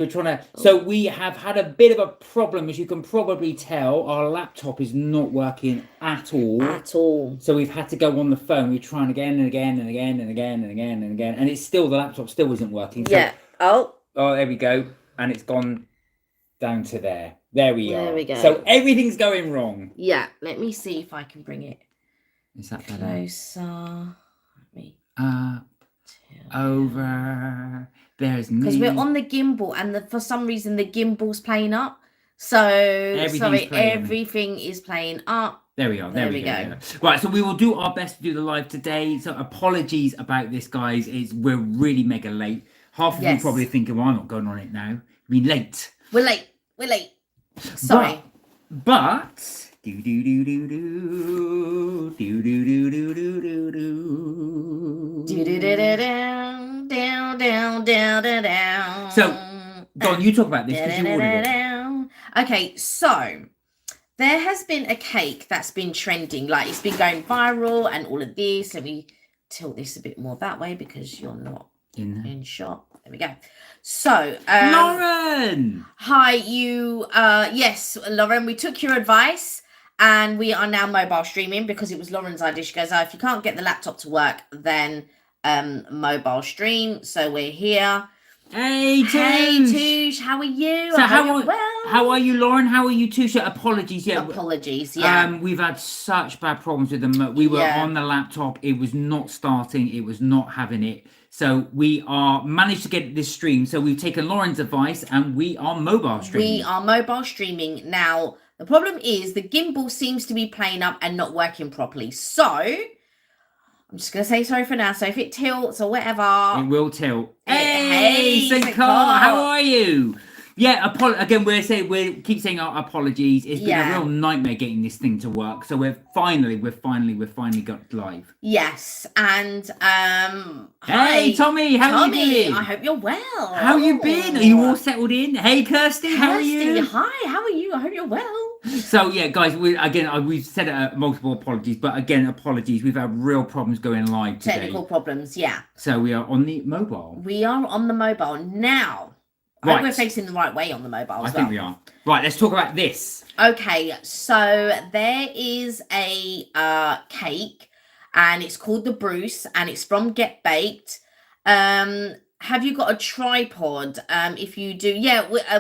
We're trying to. So we have had a bit of a problem, as you can probably tell. Our laptop is not working at all. At all. So we've had to go on the phone. We're trying again and again and again and again and again and again, and it's still the laptop still isn't working. So, Yeah. Oh, there we go, and it's gone down to there. There we are. there we go. So everything's going wrong. Yeah. Let me see if I can bring it Is that better? closer. Let me. Over. There's me. Because we're on the gimbal, and for some reason the gimbal's playing up. So everything is playing up. There we are. There we go. Right, so we will do our best to do the live today. So apologies about this, guys. We're really mega late. Half of you probably thinking, well, I'm not going on it now. We're late. We're late. Sorry. But do do do do do do do do do do do do down. So, Don, you talk about this because you ordered it. Okay, so there has been a cake that's been trending, like it's been going viral and all of this. Let me tilt this a bit more that way because you're not in shot. There we go. So, Lauren! Hi, yes, Lauren, we took your advice and we are now mobile streaming because it was Lauren's idea. She goes, if you can't get the laptop to work, then mobile stream. So we're here. Hey, Touche. Hey, Touche, how are you? So how are you, Lauren? How are you, Touche? Apologies, Apologies, yeah. We've had such bad problems with them. We were on the laptop. It was not starting. It was not having it. So we managed to get this stream. So we've taken Lauren's advice and we are mobile streaming. We are mobile streaming. Now, the problem is the gimbal seems to be playing up and not working properly. So I'm just going to say sorry for now. So if it tilts or whatever. It will tilt. Hey, St. Carl, how are you? Yeah, again, we keep saying our apologies. It's been a real nightmare getting this thing to work. So we've finally got live. Yes, and hey, Tommy, how are you doing? I hope you're well. How you been? Are you all settled in? Hey, Kirsty, how are you? Hi, how are you? I hope you're well. So yeah, guys, we've said multiple apologies, but again, apologies. We've had real problems going live today. Technical problems, yeah. So we are on the mobile. We are on the mobile now. I hope we're facing the right way on the mobile as well. I think we are. Right, let's talk about this. Okay, so there is a cake, and it's called the Bruce, and it's from Get Baked. Have you got a tripod? If you do,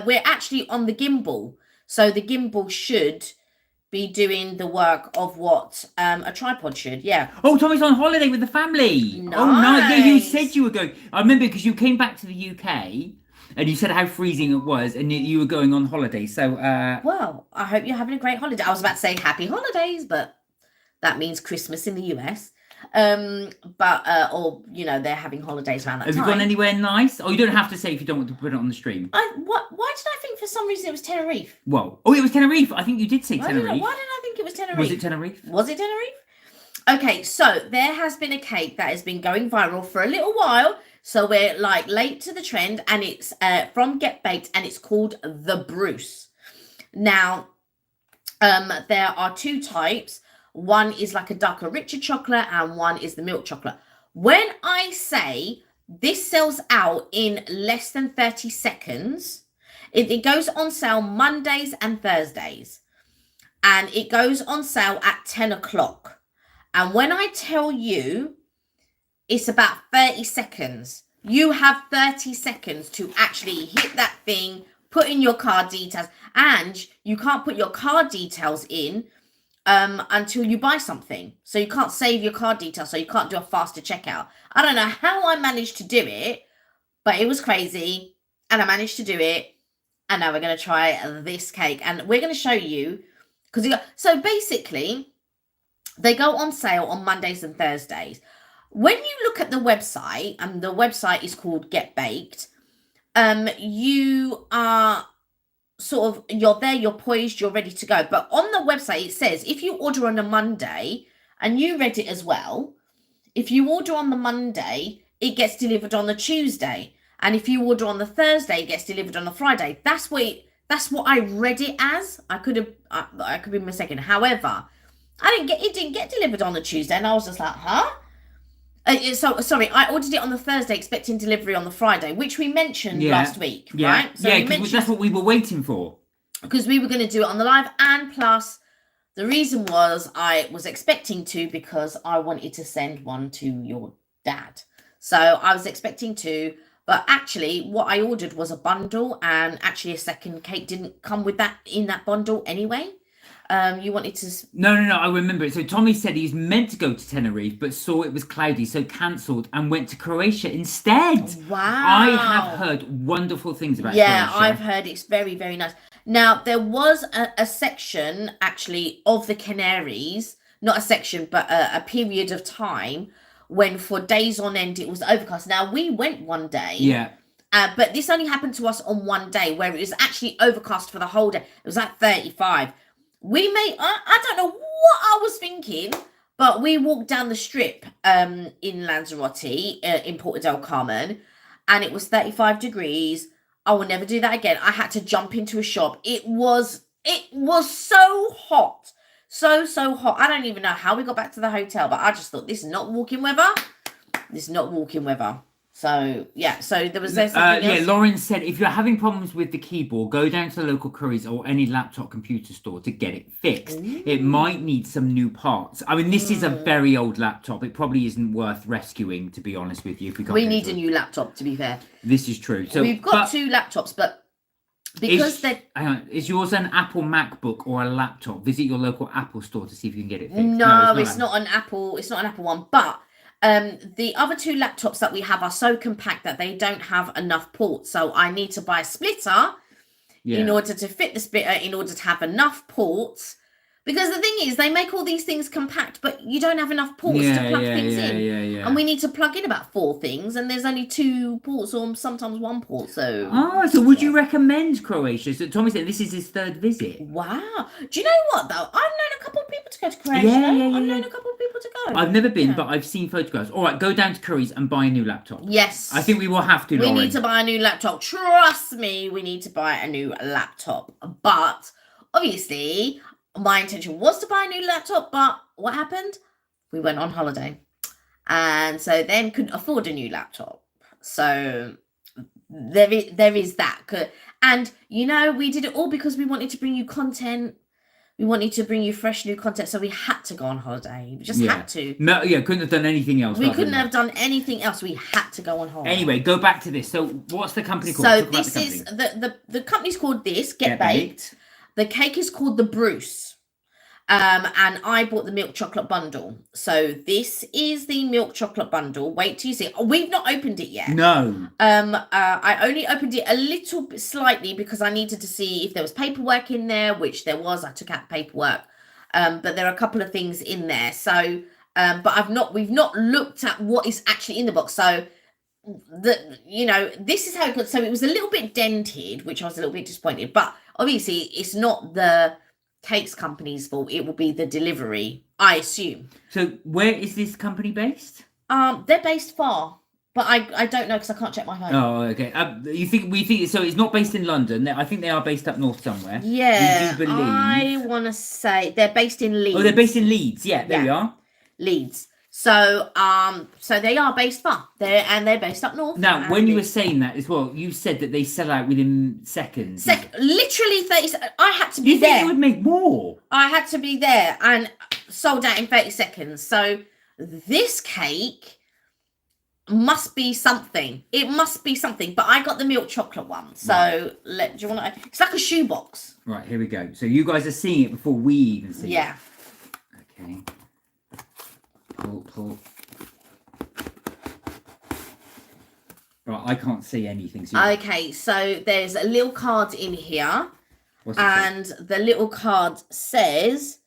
we're actually on the gimbal. So the gimbal should be doing the work of what a tripod should, yeah. Oh, Tommy's on holiday with the family. Nice. Oh, nice. Yeah, you said you were going. I remember because you came back to the UK and you said how freezing it was and you were going on holiday. So, well, I hope you're having a great holiday. I was about to say happy holidays, but that means Christmas in the US. Or they're having holidays around that time. Have you gone anywhere nice? Oh, you don't have to say if you don't want to put it on the stream. Why did I think for some reason it was Tenerife? Whoa. Oh, it was Tenerife. I think you did say Tenerife. Why did I think it was Tenerife? Was it Tenerife? Was it Tenerife? Okay, so there has been a cake that has been going viral for a little while. So we're like late to the trend, and it's from Get Baked, and it's called the Bruce. Now, there are two types. One is like a darker, richer chocolate, and one is the milk chocolate. When I say this sells out in less than 30 seconds, it goes on sale Mondays and Thursdays. And it goes on sale at 10 o'clock. And when I tell you it's about 30 seconds, you have 30 seconds to actually hit that thing, put in your card details, and you can't put your card details in until you buy something. So you can't save your card details, so you can't do a faster checkout. I don't know how I managed to do it, but it was crazy, and I managed to do it. And now we're going to try this cake, and we're going to show you, so basically they go on sale on Mondays and Thursdays. When you look at the website, and the website is called Get Baked, you are you're there, you're poised, you're ready to go. But on the website, it says if you order on a Monday, and you read it as well, if you order on the Monday, it gets delivered on the Tuesday. And if you order on the Thursday, it gets delivered on the Friday. That's what I read it as. I could be mistaken. However, it didn't get delivered on the Tuesday, and I was just like, huh? Sorry, I ordered it on the Thursday, expecting delivery on the Friday, which we mentioned last week, right? So because that's what we were waiting for. Because we were going to do it on the live, and plus, the reason was I was expecting to, because I wanted to send one to your dad. So I was expecting to, but actually, what I ordered was a bundle, and actually, a second cake didn't come with that in that bundle anyway. You wanted to... No, I remember it. So Tommy said he's meant to go to Tenerife, but saw it was cloudy, so cancelled and went to Croatia instead. Wow. I have heard wonderful things about Croatia. Yeah, I've heard it's very, very nice. Now, there was a section, actually, of the Canaries, not a section, but a period of time when for days on end it was overcast. Now, we went one day. Yeah. But this only happened to us on one day where it was actually overcast for the whole day. It was like 35. We may, I don't know what I was thinking, but we walked down the strip in Lanzarote, in Porto del Carmen, and it was 35 degrees. I will never do that again. I had to jump into a shop. It was so hot. So hot. I don't even know how we got back to the hotel, but I just thought, this is not walking weather. This is not walking weather. So, yeah, so there was something else. Yeah, Lauren said, if you're having problems with the keyboard, go down to the local Currys or any laptop computer store to get it fixed. Ooh. It might need some new parts. I mean, this is a very old laptop. It probably isn't worth rescuing, to be honest with you. If we need a new laptop, to be fair. This is true. So we've got two laptops, but because hang on, is yours an Apple MacBook or a laptop? Visit your local Apple store to see if you can get it fixed. No, it's not an Apple. It's not an Apple one, but... the other two laptops that we have are so compact that they don't have enough ports. So I need to buy a splitter in order to fit the splitter, in order to have enough ports. Because the thing is, they make all these things compact, but you don't have enough ports to plug things in. And we need to plug in about 4 things, and there's only 2 ports or sometimes 1 port. So would you recommend Croatia? So Tommy said this is his 3rd visit. Wow. Do you know what, though? I've known a couple of people to go to Croatia. I've known a couple of people to go. I've never been, but I've seen photographs. All right, go down to Currys and buy a new laptop. Yes. I think we will have to, Lauren. We need to buy a new laptop. Trust me, we need to buy a new laptop. But, obviously... my intention was to buy a new laptop, but what happened? We went on holiday. And so then couldn't afford a new laptop. So there is that. And, you know, we did it all because we wanted to bring you content. We wanted to bring you fresh new content. So we had to go on holiday. We just had to. No, couldn't have done anything else. We couldn't have done anything else. We had to go on holiday. Anyway, go back to this. So what's the company called? So this is, the company's called Get Baked. The cake is called the Bruce. And I bought the milk chocolate bundle. So this is the milk chocolate bundle. Wait till you see it. Oh, we've not opened it yet. No. I only opened it a little bit slightly because I needed to see if there was paperwork in there, which there was. I took out the paperwork. But there are a couple of things in there. So, but we've not looked at what is actually in the box. So this is how it got. So it was a little bit dented, which I was a little bit disappointed. But obviously it's not the cakes company's fault. It will be the delivery, I assume. So where is this company based? They're based far, but I don't know because I can't check my phone. Oh, okay. We think so. It's not based in London. I think they are based up north somewhere. Yeah, we do believe. I want to say they're based in Leeds. Oh, they're based in Leeds. Yeah, there we are. Leeds. So they are based far. They're based up north. Now, when you were saying that as well, you said that they sell out within seconds. Literally 30. I had to be there. You think they would make more? I had to be there and sold out in 30 seconds. So this cake must be something. It must be something. But I got the milk chocolate one. So do you want to? It's like a shoebox. Right, here we go. So you guys are seeing it before we even see it. Yeah. Okay. Pull. Right, I can't see anything. Okay, so there's a little card in here. What's it and say? The little card says,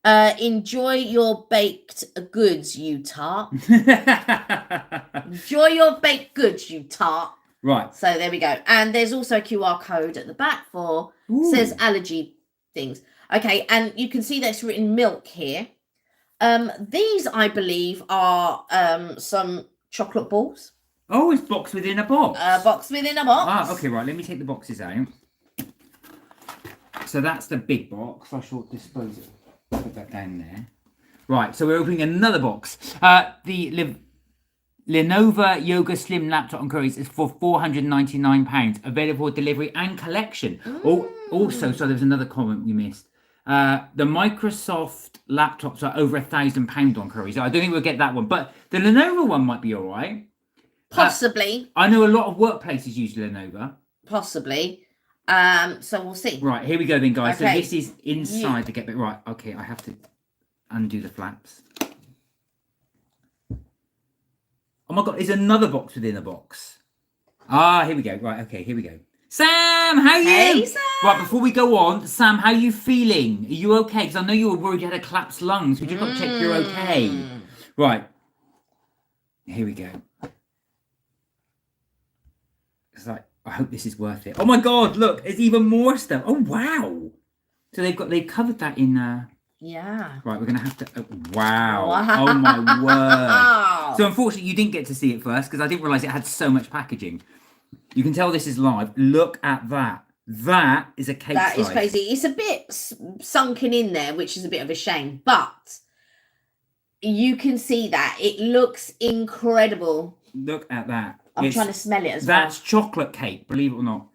enjoy your baked goods, you tart. Enjoy your baked goods, you tart. Right. So there we go. And there's also a QR code at the back says allergy things. Okay, and you can see that's written milk here. These, I believe, are some chocolate balls. Oh, it's box within a box. Box within a box. Ah, okay, right. Let me take the boxes out. So that's the big box. I shall dispose it. Put that down there. Right, so we're opening another box. The Lenovo Yoga Slim laptop and curries is for £499, available for delivery and collection. Oh, also, so there's another comment we missed. The Microsoft laptops are over £1,000 on curries. I don't think we'll get that one, but the Lenovo one might be all right. Possibly. I know a lot of workplaces use Lenovo. Possibly. So we'll see. Right, here we go then, guys. Okay. So this is inside the get bit. Right, okay, I have to undo the flaps. Oh my god, there's another box within a box. Ah, here we go. Right, okay, here we go. Sam, how are you? Hey, Sam. Right, before we go on, Sam, how are you feeling? Are you okay? Because I know you were worried you had a collapsed lungs. We just got to check you're okay. Right, here we go. It's like, I hope this is worth it. Oh my god, look, there's even more stuff. Oh wow. So they've covered that in Yeah. right, we're gonna have to wow. Oh my word. So unfortunately you didn't get to see it first because I didn't realise it had so much packaging. You can tell this is live. Look at that. That is a cake That size. is crazy. It's a bit sunken in there, which is a bit of a shame, but you can see that it looks incredible. Look at that. I'm trying to smell it as well. That's chocolate cake, believe it or not.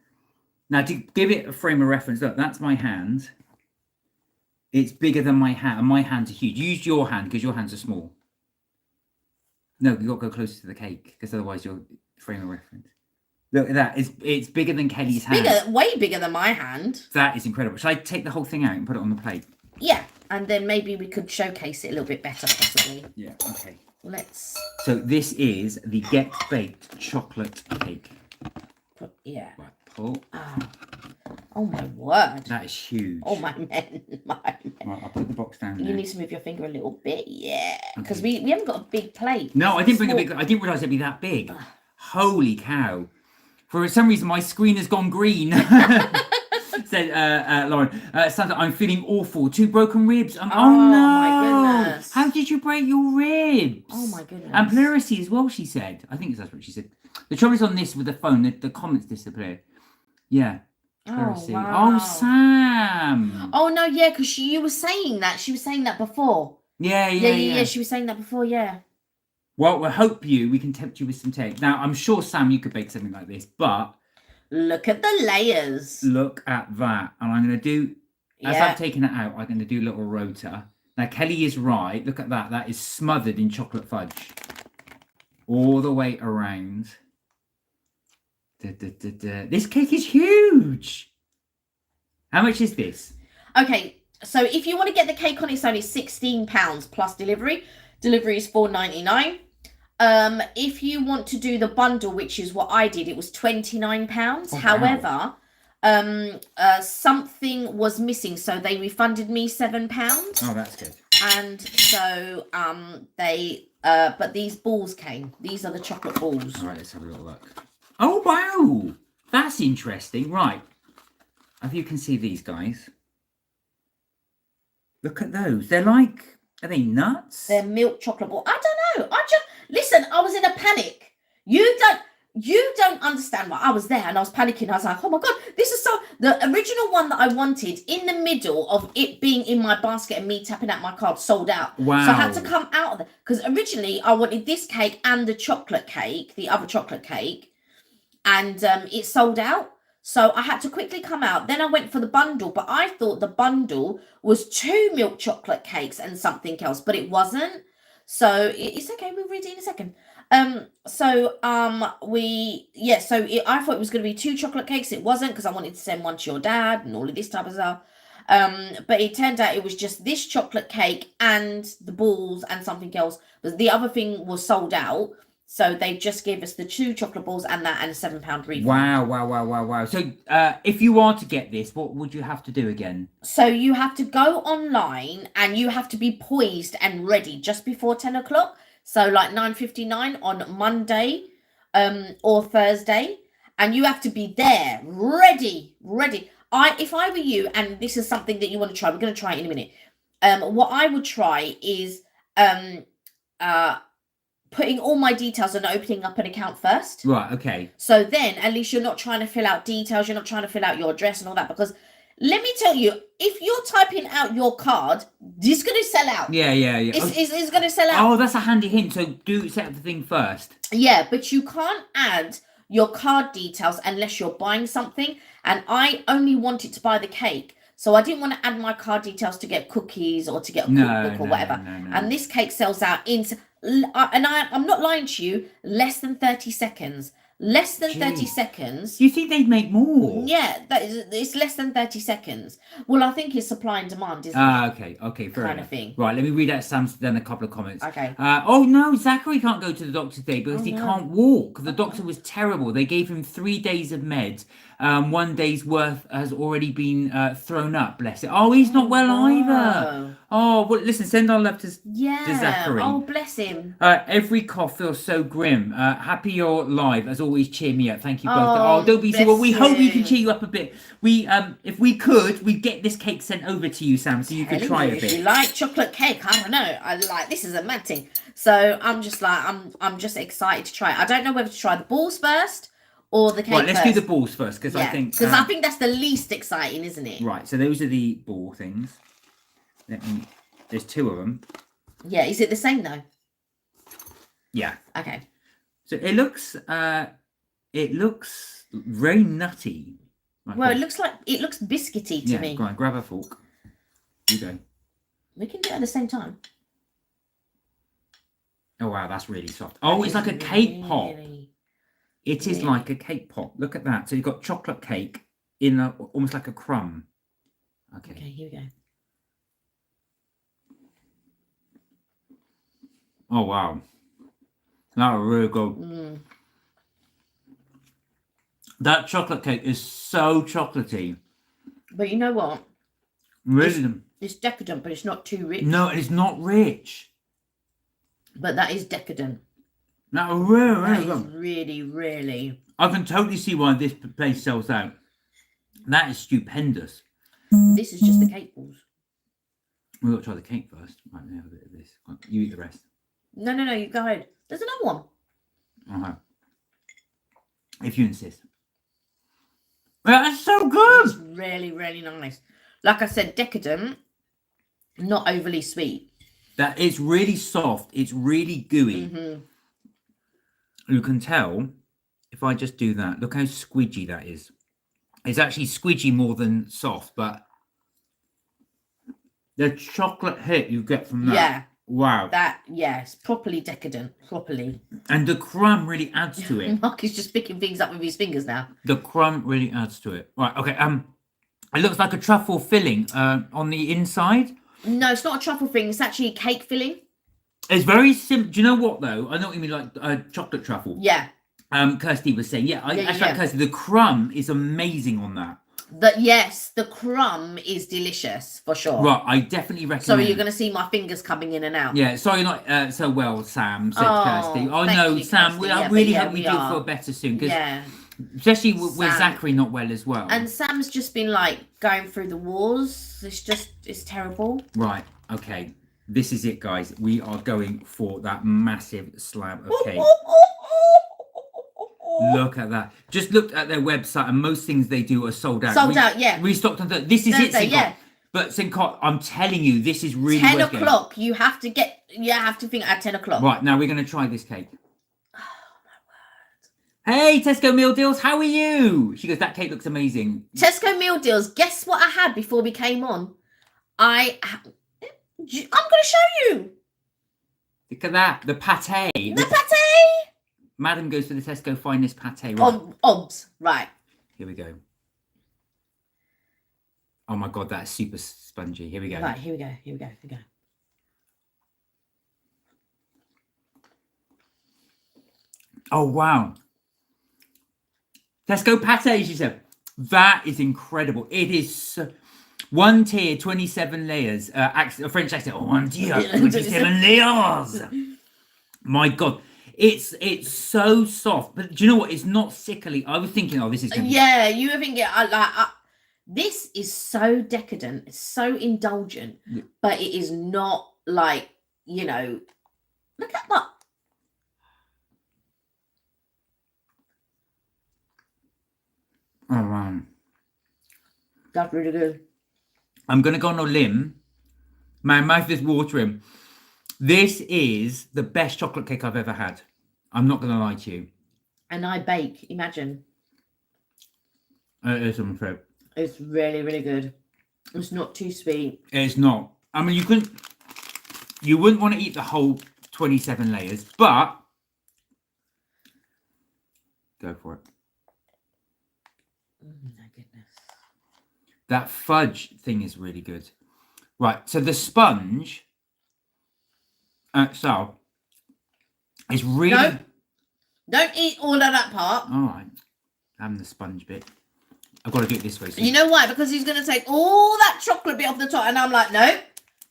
Now, to give it a frame of reference, look, that's my hand. It's bigger than my hand, and my hands are huge. Use your hand, because your hands are small. No, you've got to go closer to the cake, because otherwise your frame of reference. Look at that. It's bigger than Kelly's hand. Bigger, way bigger than my hand. That is incredible. Shall I take the whole thing out and put it on the plate? Yeah, and then maybe we could showcase it a little bit better, possibly. Yeah, okay. Let's... So this is the Get Baked chocolate cake. Yeah. Right, pull. Oh my word. That is huge. Oh my men. Right, I'll put the box down there. You need to move your finger a little bit. Yeah. Because we haven't got a big plate. No, I didn't bring a big... I didn't realise it'd be that big. Holy cow. For some reason, my screen has gone green. Said Lauren. Sandra, I'm feeling awful. 2 broken ribs. Oh no! My goodness. How did you break your ribs? Oh my goodness. And pleurisy as well. She said. I think that's what she said. The trouble is on this with the phone. The comments disappear. Yeah. Pleurisy. wow. Oh, Sam. Oh no, yeah, because you were saying that. She was saying that before. Yeah. She was saying that before. Yeah. Well, we hope we can tempt you with some cake. Now, I'm sure, Sam, you could bake something like this, but... Look at the layers. Look at that. And I'm going to do... As I've taken it out, I'm going to do a little rota. Now, Kelly is right. Look at that. That is smothered in chocolate fudge. All the way around. This cake is huge. How much is this? Okay, so if you want to get the cake on its own, it's £16 plus delivery. Delivery is $4.99. If you want to do the bundle, which is what I did, it was £29. Oh, however, something was missing, so they refunded me £7. Oh, that's good. And so but these balls came. These are the chocolate balls. All right, let's have a little look. Oh, wow. That's interesting. Right. If you can see these guys. Look at those. They're like... Are they nuts? They're milk chocolate ball. I don't know. Listen, I was in a panic. You don't understand why. I was there and I was panicking. I was like, oh my God, this is so... The original one that I wanted in the middle of it being in my basket and me tapping out my card sold out. Wow. So I had to come out of it. Because originally I wanted this cake and the chocolate cake, the other chocolate cake. And it sold out. So I had to quickly come out. Then I went for the bundle, but I thought the bundle was 2 milk chocolate cakes and something else, but it wasn't. So it's okay. We'll read it in a second. I thought it was going to be 2 chocolate cakes. It wasn't, because I wanted to send one to your dad and all of this type of stuff. But it turned out it was just this chocolate cake and the balls and something else. But the other thing was sold out. So they just gave us the 2 chocolate balls and that, and a £7 refund. Wow. So if you are to get this, what would you have to do again? So you have to go online and you have to be poised and ready just before 10 o'clock. So like 9:59 on Monday or Thursday. And you have to be there, ready. If I were you, and this is something that you want to try, we're going to try it in a minute. What I would try is... putting all my details and opening up an account first. Right, okay. So then at least you're not trying to fill out details. You're not trying to fill out your address and all that, because Let me tell you, if you're typing out your card, it's going to sell out. Yeah. It's going to sell out. Oh, that's a handy hint. So do set up the thing first. Yeah, but you can't add your card details unless you're buying something. And I only wanted to buy the cake. So I didn't want to add my card details to get cookies or to get a cookbook or whatever. No. And this cake sells out in, I'm not lying to you, less than 30 seconds. Less than 30 seconds. Do you think they'd make more? Yeah, it's less than 30 seconds. Well, I think it's supply and demand, isn't it? Okay, fair kind enough. of thing. Right, let me read out Sam's then a couple of comments. Okay. Oh no, Zachary can't go to the doctor today because he no. can't walk. The doctor was terrible. They gave him 3 days of meds. 1 day's worth has already been thrown up. Bless it. Oh, he's not well either. Oh, well, listen, send our love to Zachary. Oh, bless him. Every cough feels so grim. Happy you're live. As always, cheer me up. Thank you both. Oh, don't be so. Well, we hope we can cheer you up a bit. We, if we could, we'd get this cake sent over to you, Sam, so you could try a bit. If you like chocolate cake, I don't know. I like this is a mad thing. So I'm just like I'm just excited to try it. I don't know whether to try the balls first or the cake. Right, let's first. do the balls first because I think that's the least exciting, isn't it? Right. So those are the ball things. There's 2 of them. Yeah. Is it the same though? Yeah. Okay. So it looks very nutty. Well, it looks biscuity to me. Yeah, go on, grab a fork. You go. We can do it at the same time. Oh wow, that's really soft. Oh, it's like a cake pop. It is like a cake pop. Look at that. So you've got chocolate cake in almost like a crumb. Okay. Okay, here we go. Oh wow, that was really good. That chocolate cake is so chocolatey. But you know what? Really, it's decadent, but it's not too rich. No, it's not rich. But that is decadent. That was really, really That is good. really, really. I can totally see why this place sells out. That is stupendous. This is just the cake balls. We've got to try the cake first. Right, now a bit of this. You eat the rest. No, you go ahead. There's another one. Okay. If you insist. That's so good. It's really, really nice. Like I said, decadent, not overly sweet. That is really soft. It's really gooey. You can tell if I just do that. Look how squidgy that is. It's actually squidgy more than soft, but the chocolate hit you get from that. Yeah. Wow. It's properly decadent. Properly. And the crumb really adds to it. Mark is just picking things up with his fingers now. The crumb really adds to it. Right, okay. It looks like a truffle filling on the inside. No, it's not a truffle filling. It's actually a cake filling. It's very simple. Do you know what though? I know what you mean, like chocolate truffle. Yeah. Kirsty was saying, like Kirsty, the crumb is amazing on that. The crumb is delicious for sure. Right, I definitely recommend. Sorry, you're going to see my fingers coming in and out. Yeah, sorry, not so well, Sam, said Kirsty. Oh no, Sam, Kirsty. I really hope you do feel better soon. Yeah. Especially with Zachary not well as well. And Sam's just been like going through the wars. It's terrible. Right, okay. This is it, guys. We are going for that massive slab of cake. Look at that. Just looked at their website and most things they do are sold out. Sold out, yeah. Restocked on Thursday. This is Thursday, it, Sincott. yeah. But Sincott, I'm telling you, this is really 10 worth o'clock. You have to think at 10 o'clock. Right, now we're going to try this cake. Oh, my word. Hey, Tesco Meal Deals, how are you? She goes, that cake looks amazing. Tesco Meal Deals, guess what I had before we came on? I'm going to show you. Look at that, the pate. The pate. Madam goes for the Tesco finest pate. Right. Obs, right. Here we go. Oh my God, that's super spongy. Here we go. Right, here we go. Oh, wow. Tesco pate, she said. That is incredible. It is one tier, 27 layers. A French accent. Oh, one tier, 27 layers. My God. It's so soft. But do you know what? It's not sickly. I was thinking, oh, this is gonna Yeah, you were thinking, this is so decadent. It's so indulgent. Yeah. But it is not like, look at that. Oh, wow. That's really good. I'm going to go on a limb. My mouth is watering. This is the best chocolate cake I've ever had. I'm not going to lie to you. And I bake, imagine. It is, I'm afraid. It's really, really good. It's not too sweet. It's not. I mean, you wouldn't want to eat the whole 27 layers, but go for it. Oh my goodness. That fudge thing is really good. Right, so the sponge so it's really... No, don't eat all of that part. All right, having the sponge bit. I've got to do it this way. So you know why? Because he's going to take all that chocolate bit off the top. And I'm like, no,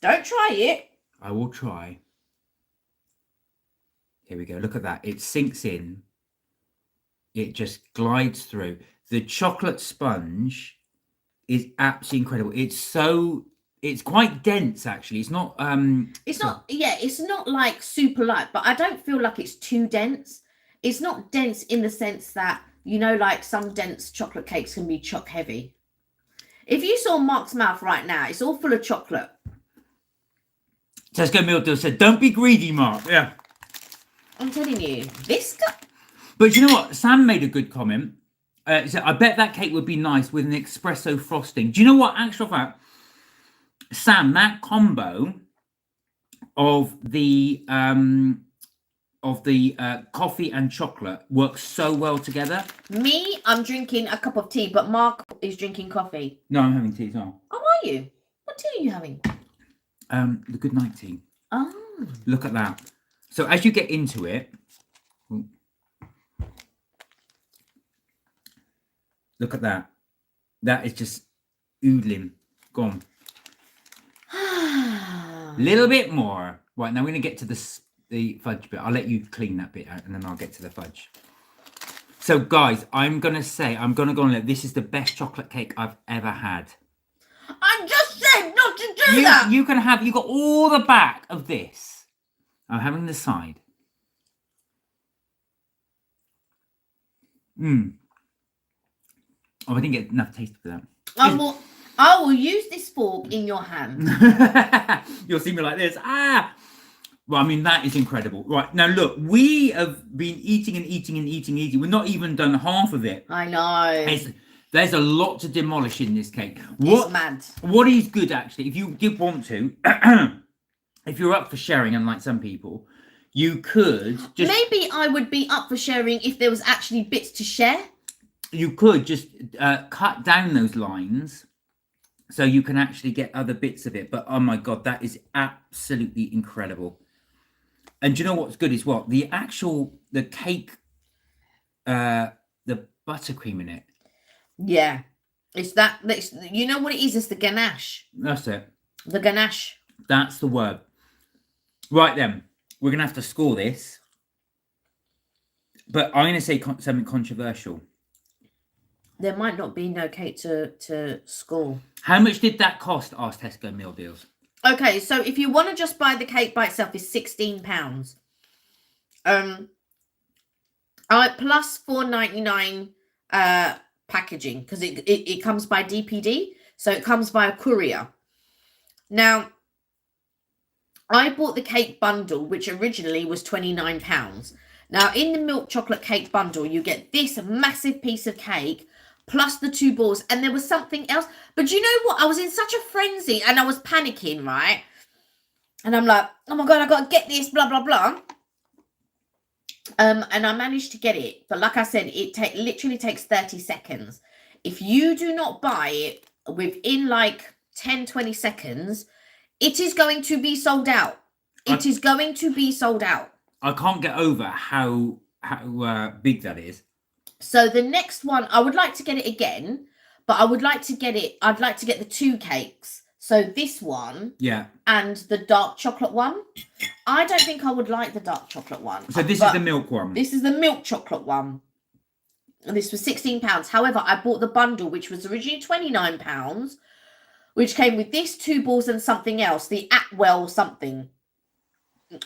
don't try it. I will try. Here we go. Look at that. It sinks in. It just glides through. The chocolate sponge is absolutely incredible. It's quite dense, actually. It's not it's not like super light, but I don't feel like it's too dense. It's not dense in the sense that, you know, like some dense chocolate cakes can be choc heavy. If you saw Mark's mouth right now, it's all full of chocolate. Tesco Mildew said, don't be greedy, Mark. Yeah. I'm telling you, this guy... But you know what? Sam made a good comment. He said, I bet that cake would be nice with an espresso frosting. Do you know what? Actual fact, Sam, that combo of the coffee and chocolate works so well together. Me, I'm drinking a cup of tea, but Mark is drinking coffee. No, I'm having tea as well. Oh, are you? What tea are you having? The good night tea. Oh. Look at that. So as you get into it, look at that. That is just oodling. Gone. Little bit more. Right, now we're going to get to the fudge bit. I'll let you clean that bit out and then I'll get to the fudge. So guys, I'm going to go on let this is the best chocolate cake I've ever had. I just said not to do that. You got all the back of this. I'm having the side. Oh, I didn't get enough taste for that. I will use this fork in your hand. You'll see me like this. Well, I mean, that is incredible. Right, now look, we have been eating and eating and eating and eating. We've not even done half of it. I know. There's a lot to demolish in this cake. It's mad. What is good, actually, if you did want to, if you're up for sharing, unlike some people, you could just... Maybe I would be up for sharing if there was actually bits to share. You could just cut down those lines so you can actually get other bits of it. But, oh, my God, that is absolutely incredible. And do you know what's good is what? The cake, the buttercream in it. Yeah. It's you know what it is? It's the ganache. That's it. The ganache. That's the word. Right then, we're going to have to score this. But I'm going to say something controversial. There might not be no cake to score. How much did that cost? Asked Tesco Meal Deals. Okay, so if you want to just buy the cake by itself, it's £16. Plus £4.99 packaging, because it comes by DPD, so it comes by a courier. Now, I bought the cake bundle, which originally was £29. Now, in the milk chocolate cake bundle, you get this massive piece of cake plus the 2 balls, and there was something else. But you know what? I was in such a frenzy and I was panicking, right? And I'm like, oh my God, I got to get this, blah, blah, blah. And I managed to get it. But like I said, it literally takes 30 seconds. If you do not buy it within like 10, 20 seconds, it is going to be sold out. It is going to be sold out. I can't get over how big that is. So the next one, I would like to get it again, but I'd like to get the 2 cakes. So this one, yeah, and the dark chocolate one. I don't think I would like the dark chocolate one. So this is the milk one. This is the milk chocolate one. And this was £16. However, I bought the bundle, which was originally £29, which came with this 2 balls and something else, the Atwell something.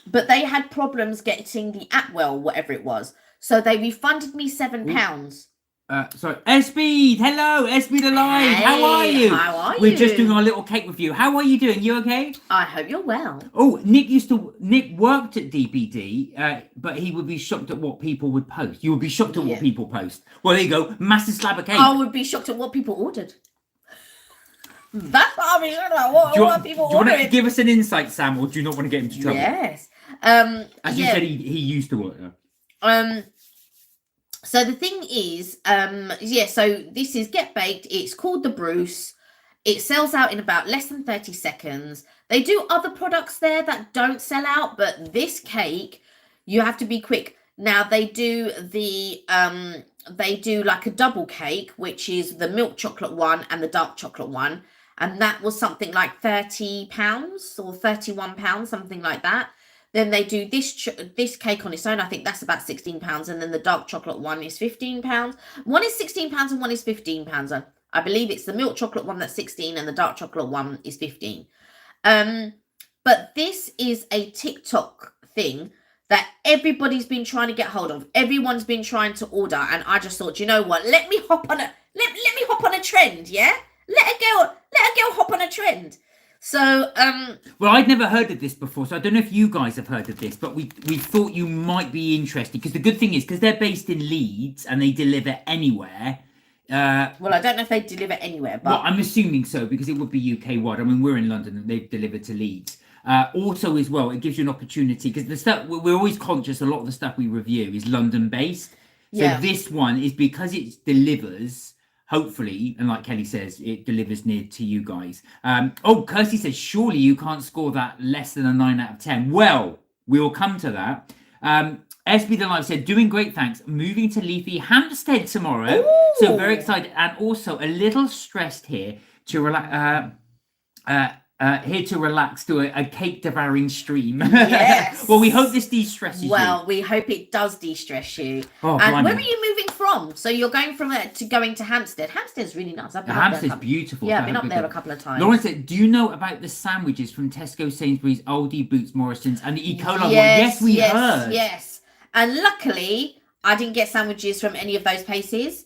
But they had problems getting the Atwell, whatever it was. So they refunded me £7. Sorry, Espeed. Hello, Espeed Alive. How are you? How are We're you? just doing our little cake review. How are you doing? You okay? I hope you're well. Oh, Nick worked at DPD, but he would be shocked at what people would post. You would be shocked at what people post. Well, there you go. Massive slab of cake. I would be shocked at what people ordered. That's what I'll be shocked about. What people ordered. Do you want to give us an insight, Sam, or do you not want to get into trouble? Yes. As you said, he used to work there. So the thing is, so this is Get Baked. It's called the Bruce. It sells out in about less than 30 seconds. They do other products there that don't sell out, but this cake, you have to be quick. Now they do like a double cake, which is the milk chocolate one and the dark chocolate one. And that was something like £30 or £31, something like that. Then they do this cake on its own. I think that's about £16. And then the dark chocolate one is £15. One is £16 and one is £15. I believe it's the milk chocolate one that's 16 and the dark chocolate one is 15. But this is a TikTok thing that everybody's been trying to get hold of. Everyone's been trying to order. And I just thought, you know what? Let me hop on a trend, yeah? Let a girl hop on a trend. So, well, I'd never heard of this before, so I don't know if you guys have heard of this, but we thought you might be interested, because the good thing is, because they're based in Leeds and they deliver anywhere. Well, I don't know if they deliver anywhere, but... Well, I'm assuming so, because it would be UK-wide. I mean, we're in London and they've delivered to Leeds. Also, as well, it gives you an opportunity, because the stuff, we're always conscious, a lot of the stuff we review is London-based. So this one is because it delivers... Hopefully, and like Kelly says, it delivers near to you guys. Kirsty says, surely you can't score that less than a 9 out of 10. Well, we'll come to that. SB The Live said, doing great, thanks. Moving to leafy Hampstead tomorrow. Ooh. So very excited. And also a little stressed here to relax. Here to relax to a cake devouring stream. Yes. Well, we hope this de-stresses you. Well, we hope it does de-stress you. Oh, and where are you moving from? So you're going from there to going to Hampstead. Hampstead's really nice. Hampstead's beautiful. Yeah, I've been up there a couple of times. Lauren said, do you know about the sandwiches from Tesco, Sainsbury's, Aldi, Boots, Morrison's, and the E. coli one? Yes, we heard. Yes. And luckily, I didn't get sandwiches from any of those places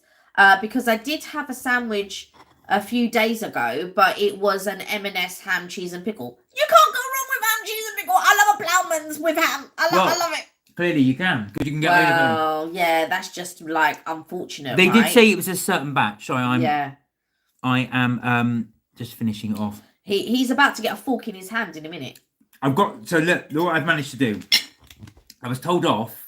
because I did have a sandwich a few days ago, but it was an M&S ham, cheese and pickle. You can't go wrong with ham, cheese and pickle. I love a Ploughman's with ham. I love it. Clearly you can, because you can get rid of them. Well, yeah, that's just like unfortunate. They did say it was a certain batch. Sorry, I am just finishing it off. He's about to get a fork in his hand in a minute. Look what I've managed to do. I was told off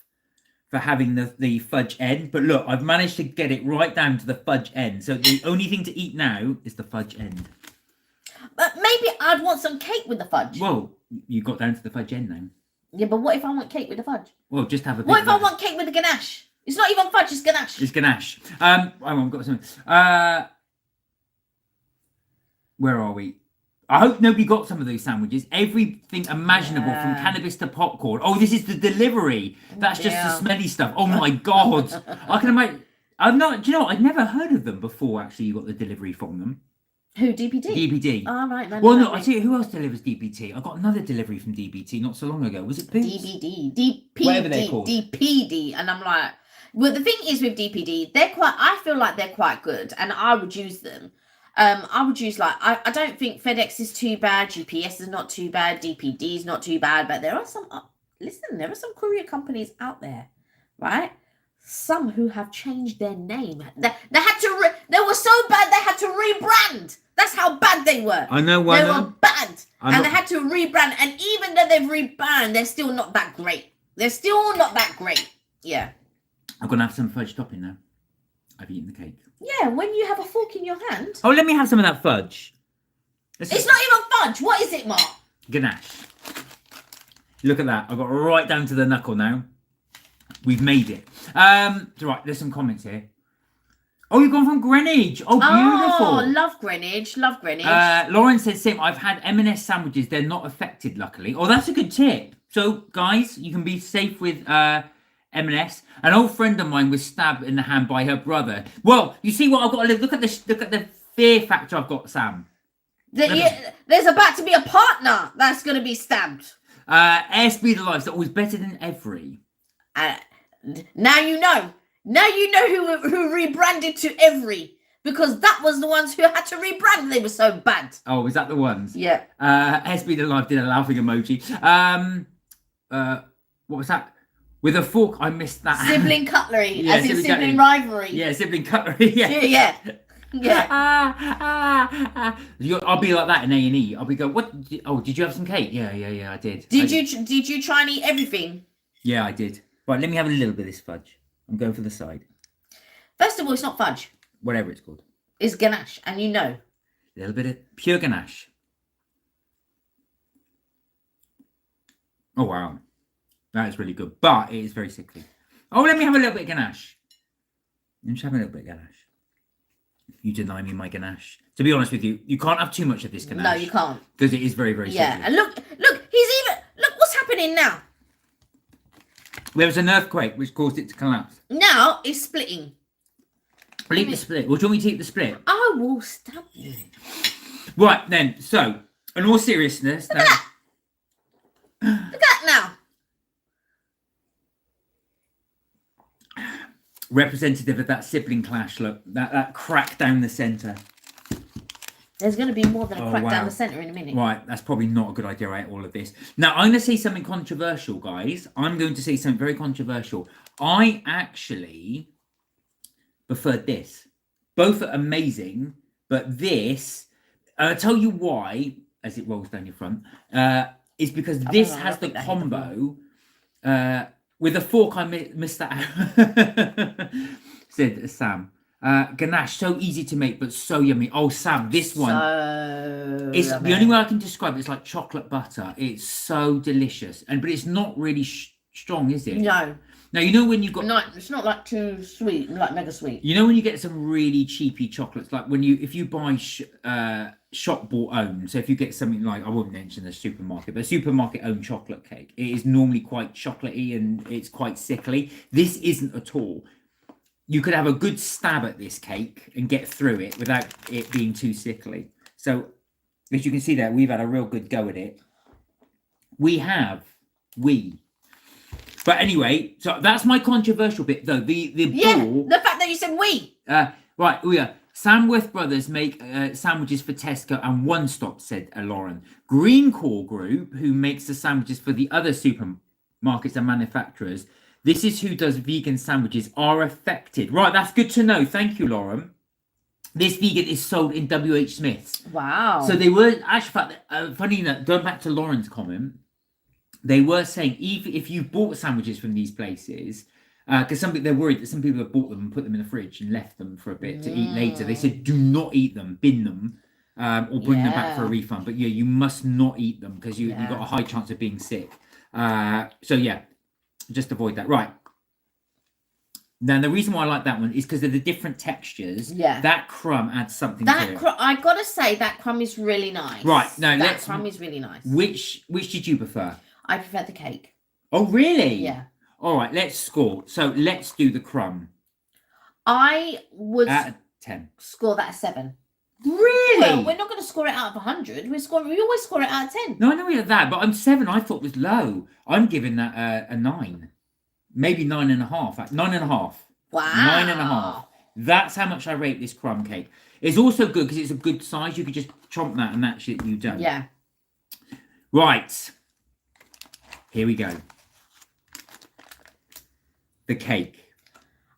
for having the fudge end, but look, I've managed to get it right down to the fudge end. So the only thing to eat now is the fudge end. But maybe I'd want some cake with the fudge. Well, you got down to the fudge end now. Yeah, but what if I want cake with the fudge? Well, just have a bit. What if I want cake with the ganache? It's not even fudge, it's ganache. It's ganache. I've got something. Where are we? I hope nobody got some of those sandwiches. Everything imaginable from cannabis to popcorn. Oh, this is the delivery. That's just the smelly stuff. Oh my God. I can imagine. Do you know what? I'd never heard of them before, actually, you got the delivery from them. Who, DPD? DPD. Oh, right. Well, no, I tell you, who else delivers DPD? I got another delivery from DPD not so long ago. Was it Boots? DPD. Whatever they're called. DPD. And I'm like, well, the thing is with DPD, I feel like they're quite good and I would use them. I would use I don't think FedEx is too bad, GPS is not too bad, DPD is not too bad, but there are some there are some courier companies out there, right? Some who have changed their name. They were so bad they had to rebrand. That's how bad they were. I know why. They were bad. They had to rebrand, and even though they've rebranded, they're still not that great. Yeah. I'm gonna have some fudge topping now. I've eaten the cake. Yeah, when you have a fork in your hand. Oh, let me have some of that fudge. It's not even fudge. What is it, Mark? Ganache. Look at that. I got right down to the knuckle now. We've made it. Right, there's some comments here. Oh, you've gone from Greenwich. Oh, beautiful. Oh, love Greenwich. Lauren says, same. I've had M&S sandwiches. They're not affected, luckily. Oh, that's a good tip. So, guys, you can be safe with... M&S. An old friend of mine was stabbed in the hand by her brother. Well, you see what I've got to look at the fear factor I've got, Sam. There's about to be a partner that's going to be stabbed. Airspeed Alive is always better than every. Now you know. Now you know who rebranded to Every, because that was the ones who had to rebrand. They were so bad. Oh, is that the ones? Yeah. SB the Live did a laughing emoji. What was that? With a fork, I missed that. Sibling cutlery, Yeah, as in sibling sibling cutlery. rivalry. Yeah, sibling cutlery. Yeah. I'll be like that in A&E. I'll be going, what? Did you have some cake? Yeah, I did. Did you try and eat everything? Yeah, I did. Right, let me have a little bit of this fudge. I'm going for the side. First of all, it's not fudge. Whatever it's called. It's ganache, and you know. A little bit of pure ganache. Oh, wow. That is really good, but it is very sickly. Oh, let me have a little bit of ganache. I'm just having a little bit of ganache. You deny me my ganache. To be honest with you, you can't have too much of this ganache. No, you can't. Because it is very, very sickly. Yeah, and look, look what's happening now. There was an earthquake which caused it to collapse. Now it's splitting. I'll eat the split. Well, do you want me to eat the split? I will stab you. Right, then. So, in all seriousness... Look at that now. Representative of that sibling clash, look. That crack down the centre. There's going to be more than a crack down the centre in a minute. Right, that's probably not a good idea, right, all of this. Now, I'm going to say something controversial, guys. I'm going to say something very controversial. I actually preferred this. Both are amazing, but this, I'll tell you why, as it rolls down your front, is because this has the combo. With a fork, I missed that out, said Sam. Ganache, so easy to make, but so yummy. Oh, Sam, this one. It's yummy. the only way I can describe it. It's like chocolate butter. It's so delicious, but it's not really strong, is it? No. Now you know when you got. No, it's not like too sweet, like mega sweet. You know when you get some really cheapy chocolates, like if you buy shop bought own. So if you get something like, I won't mention the supermarket, but supermarket owned chocolate cake, it is normally quite chocolatey and it's quite sickly. This isn't at all. You could have a good stab at this cake and get through it without it being too sickly. So, as you can see there, we've had a real good go at it. But anyway, so that's my controversial bit, though. The ball... the fact that you said we. Right, yeah. Samworth Brothers make sandwiches for Tesco and One Stop, said Lauren. Greencore Group, who makes the sandwiches for the other supermarkets and manufacturers, this is who does vegan sandwiches, are affected. Right, that's good to know. Thank you, Lauren. This vegan is sold in WH Smith's. Wow. So they were, actually, funny enough, going back to Lauren's comment, they were saying, even if you bought sandwiches from these places, because they're worried that some people have bought them and put them in the fridge and left them for a bit to eat later. They said, do not eat them, bin them, or bring them back for a refund. But yeah, you must not eat them because you've got a high chance of being sick. So yeah, just avoid that. Right. Now, the reason why I like that one is because of the different textures. Yeah. That crumb adds something to it. I got to say, that crumb is really nice. Right. Now, that crumb is really nice. Which did you prefer? I prefer the cake. Oh, really? Yeah. All right, let's score. So let's do the crumb. I would at 10. Score that a 7. Really? Well, we're not going to score it out of 100. We always score it out of 10. No, I know we had that, but I'm 7. I thought was low. I'm giving that a 9, maybe 9.5. 9.5. Wow. 9.5. That's how much I rate this crumb cake. It's also good because it's a good size. You could just chomp that and that's it. You done. Yeah. Right. Here we go. The cake.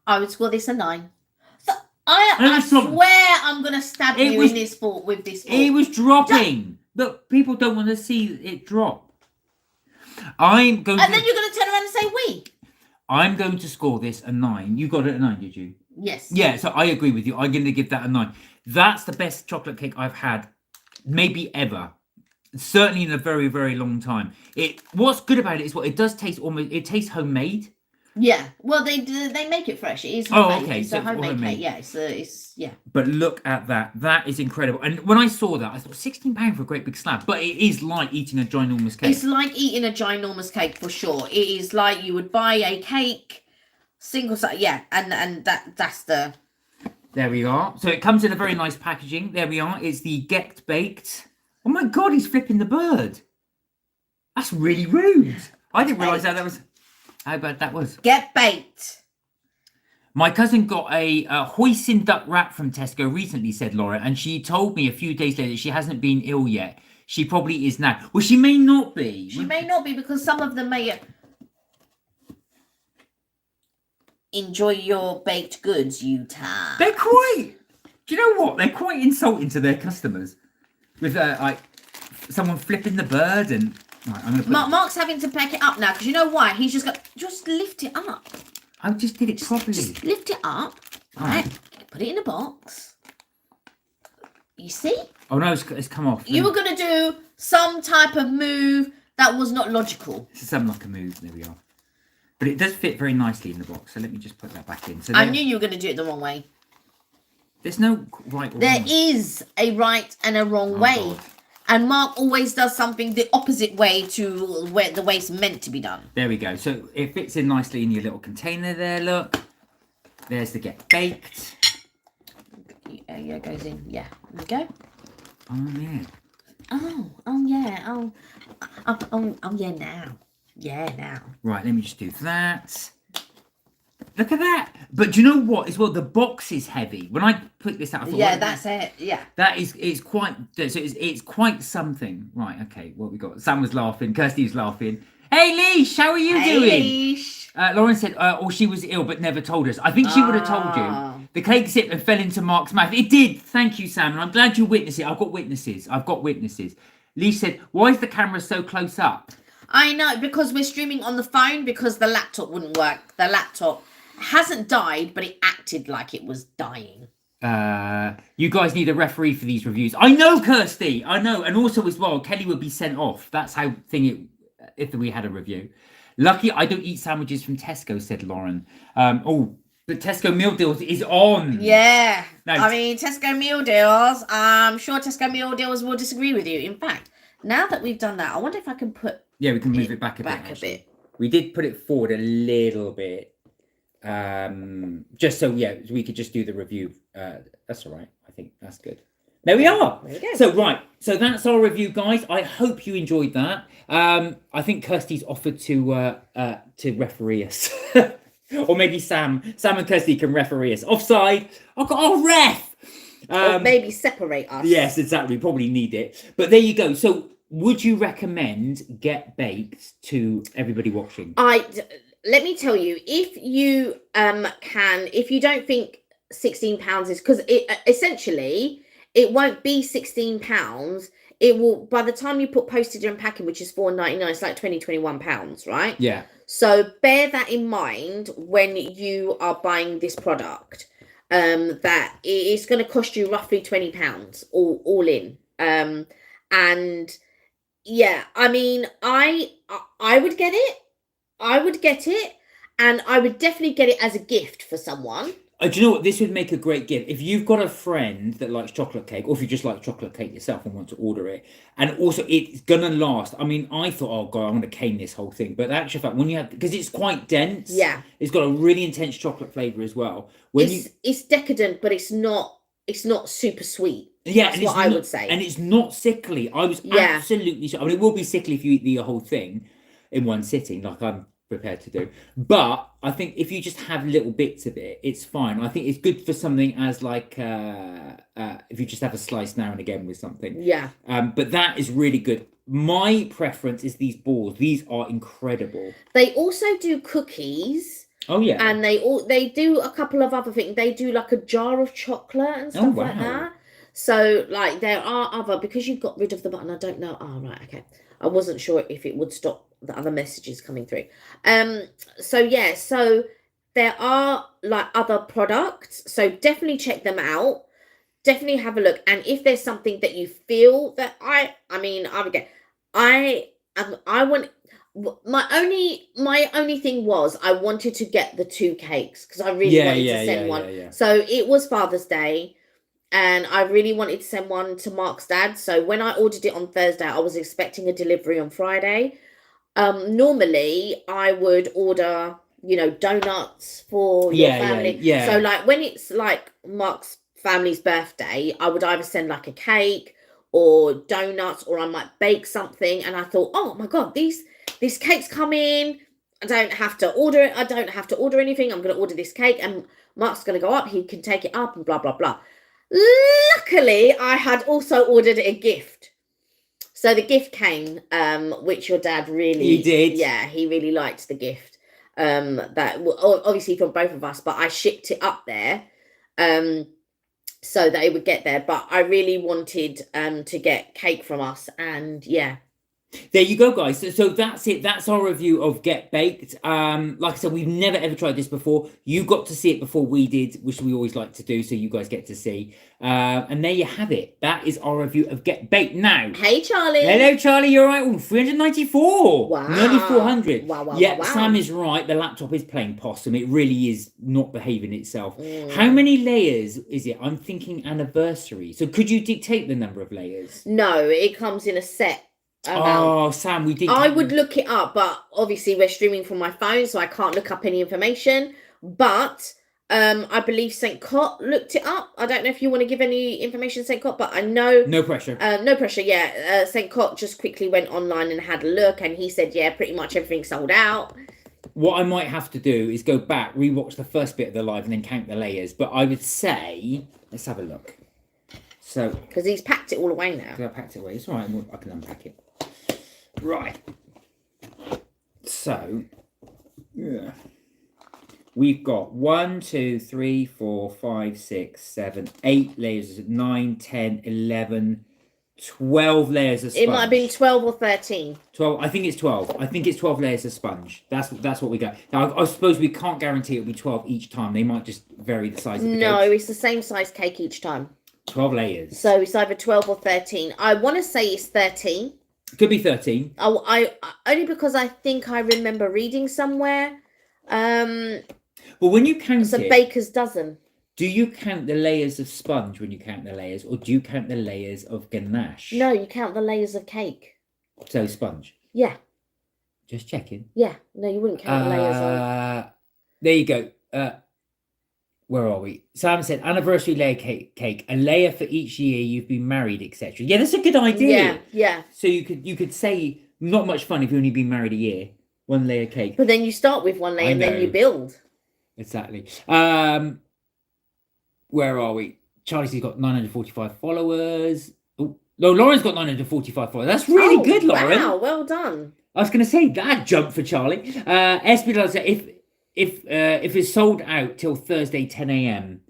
I would score this a 9. So I swear I'm going to stab you with this fork. It was dropping. Look, people don't want to see it drop. And then you're going to turn around and say we. I'm going to score this a 9. You got it a 9, did you? Yes. Yeah, so I agree with you. I'm going to give that a 9. That's the best chocolate cake I've had, maybe ever. Certainly in a very, very long time. What's good about it is it does taste it tastes homemade. Yeah, well, they make it fresh. It is homemade. Oh, okay. It's a homemade cake. Yeah, it's yeah. But look at that. That is incredible. And when I saw that, I thought £16 for a great big slab. But it is like eating a ginormous cake. It's like eating a ginormous cake for sure. It is like you would buy a cake, single size. Yeah, and that's the. There we are. So it comes in a very nice packaging. There we are. It's the Get Baked. Oh my God, he's flipping the bird. That's really rude. I didn't realise how bad that was. Get baked. My cousin got a hoisin duck wrap from Tesco recently, said Laura, and she told me a few days later she hasn't been ill yet. She probably is now. Well, she may not be. She may not be, because some of them may enjoy your baked goods, Utah. They're quite. Do you know what? They're quite insulting to their customers. With like someone flipping the bird and. Right, I'm gonna put Mark's having to pack it up now, because you know why? He's just got. Just lift it up. I just did it properly. Just lift it up. Right. Put it in a box. You see? Oh no, it's come off. You were going to do some type of move that was not logical. This is something like a move. There we are. But it does fit very nicely in the box. So let me just put that back in. So I knew you were going to do it the wrong way. There's no right or There wrong. is a right and a wrong way. God. And Mark always does something the opposite way to where the way it's meant to be done. There we go. So it fits in nicely in your little container there. Look. There's the get baked. Yeah, it goes in. Yeah. There we go. Oh yeah. Oh yeah. Oh yeah, now. Yeah, now. Right, let me just do that. Look at that. But do you know what as well? The box is heavy. When I put this out, I thought, Yeah, that's it. Yeah. That is, it's quite, so it's quite something. Right, okay, what we got? Sam was laughing, Kirsty was laughing. Hey, Leash, how are you doing? Leash. Lauren said, or she was ill but never told us. I think she would have told you. The cake slipped and fell into Mark's mouth. It did. Thank you, Sam. And I'm glad you witnessed it. I've got witnesses. Leash said, why is the camera so close up? I know, because we're streaming on the phone because the laptop wouldn't work. The laptop hasn't died, but it acted like it was dying. You guys need a referee for these reviews. I know, Kirsty. I know. And also as well, Kelly would be sent off. That's how if we had a review. Lucky I don't eat sandwiches from Tesco, said Lauren. But Tesco meal deals is on. Yeah. No, I mean, Tesco meal deals. I'm sure Tesco meal deals will disagree with you. In fact, now that we've done that, I wonder if I can put we can move it back a bit. We did put it forward a little bit. Just so we could just do the review. That's all right. I think that's good. There we are. There we go. So that's our review, guys. I hope you enjoyed that. I think Kirsty's offered to referee us. Or maybe Sam and Kirsty can referee us. Offside. Ref. Or maybe separate us. Yes, exactly. Probably need it. But there you go. So would you recommend Get Baked to everybody watching? Let me tell you, if you if you don't think £16 is, because essentially it won't be £16. It will, by the time you put postage and packing, which is £4.99, it's like £21, right? Yeah. So bear that in mind when you are buying this product. That it's going to cost you roughly £20 all in. And yeah, I mean, I would get it. I would get it, and I would definitely get it as a gift for someone. Do you know what? This would make a great gift. If you've got a friend that likes chocolate cake, or if you just like chocolate cake yourself and want to order it, and also it's going to last. I mean, I thought, oh God, I'm going to cane this whole thing. But actually, fact, when you have, because it's quite dense. Yeah. It's got a really intense chocolate flavour as well. It's decadent, but it's not super sweet. Yeah, that's what I would say. And it's not sickly. I was absolutely sure. I mean, it will be sickly if you eat the whole thing in one sitting, like I'm prepared to do. But I think if you just have little bits of it, it's fine. I think it's good for something as like if you just have a slice now and again with something. Yeah. But that is really good. My preference is these balls. These are incredible. They also do cookies. Oh yeah. And they do a couple of other things. They do like a jar of chocolate and stuff like that. So like there are other, because you've got rid of the button, I don't know. Oh right, okay. I wasn't sure if it would stop the other messages coming through. So there are like other products. So definitely check them out. Definitely have a look. And if there's something that you feel that I would get, I want, my only thing was I wanted to get the 2 cakes because I really wanted to send one. Yeah. So it was Father's Day. And I really wanted to send one to Mark's dad. So when I ordered it on Thursday, I was expecting a delivery on Friday. Normally, I would order, donuts for your family. Yeah. So like when it's like Mark's family's birthday, I would either send like a cake or donuts, or I might bake something. And I thought, oh my God, these cakes come in. I don't have to order it. I don't have to order anything. I'm going to order this cake and Mark's going to go up. He can take it up and blah, blah, blah. Luckily, I had also ordered a gift. So the gift came, which your dad really... He did? Yeah, he really liked the gift. That obviously from both of us, but I shipped it up there so that it would get there. But I really wanted to get cake from us, and yeah. There you go, guys. So that's it. That's our review of Get Baked. Like I said, we've never ever tried this before. You got to see it before we did, which we always like to do, so you guys get to see. And there you have it. That is our review of Get Baked. Now, hey Charlie. Hello, Charlie. You're right. Oh, 394. Wow. Nearly 400. Wow, yeah, wow. Sam is right. The laptop is playing possum. It really is not behaving itself. How many layers is it? I'm thinking anniversary. So could you dictate the number of layers? No, it comes in a set. Oh, Sam, we did. I would look it up, but obviously we're streaming from my phone, so I can't look up any information. But I believe St. Cot looked it up. I don't know if you want to give any information, St. Cot, but I know... No pressure. No pressure, yeah. St. Cot just quickly went online and had a look, and he said, yeah, pretty much everything sold out. What I might have to do is go back, rewatch the first bit of the live, and then count the layers. But I would say... Let's have a look. So... Because he's packed it all away now. I packed it away. It's all right. I can unpack it. Right. So... Yeah. We've got 1, 2, 3, 4, 5, 6, 7, 8 layers, 9, 10, 11, 12 layers of sponge. It might have been 12 or 13. 12. I think it's 12. I think it's 12 layers of sponge. That's what we got. Now, I suppose we can't guarantee it'll be 12 each time. They might just vary the size of the No, cake. it's the same size cake each time. 12 layers. So it's either 12 or 13. I want to say it's 13. Could be 13. I only because I think I remember reading somewhere. But when you count It's a it, baker's dozen. do you count the layers of sponge when you count the layers, or do you count the layers of ganache? No, you count the layers of cake. So sponge. Yeah. Just checking. Yeah. No, you wouldn't count the layers of... There you go. Where are we? Simon said, anniversary layer cake, a layer for each year you've been married, etc. Yeah, that's a good idea. Yeah. So you could say, not much fun if you've only been married a year. One layer cake. But then you start with one layer and then you build. Exactly. Where are we? Charlie's got 945 followers. Oh, no, Lauren's got 945 followers. That's really good, Lauren. Wow, well done. I was going to say that jump for Charlie. Espinal said, if it's sold out till Thursday 10 a.m.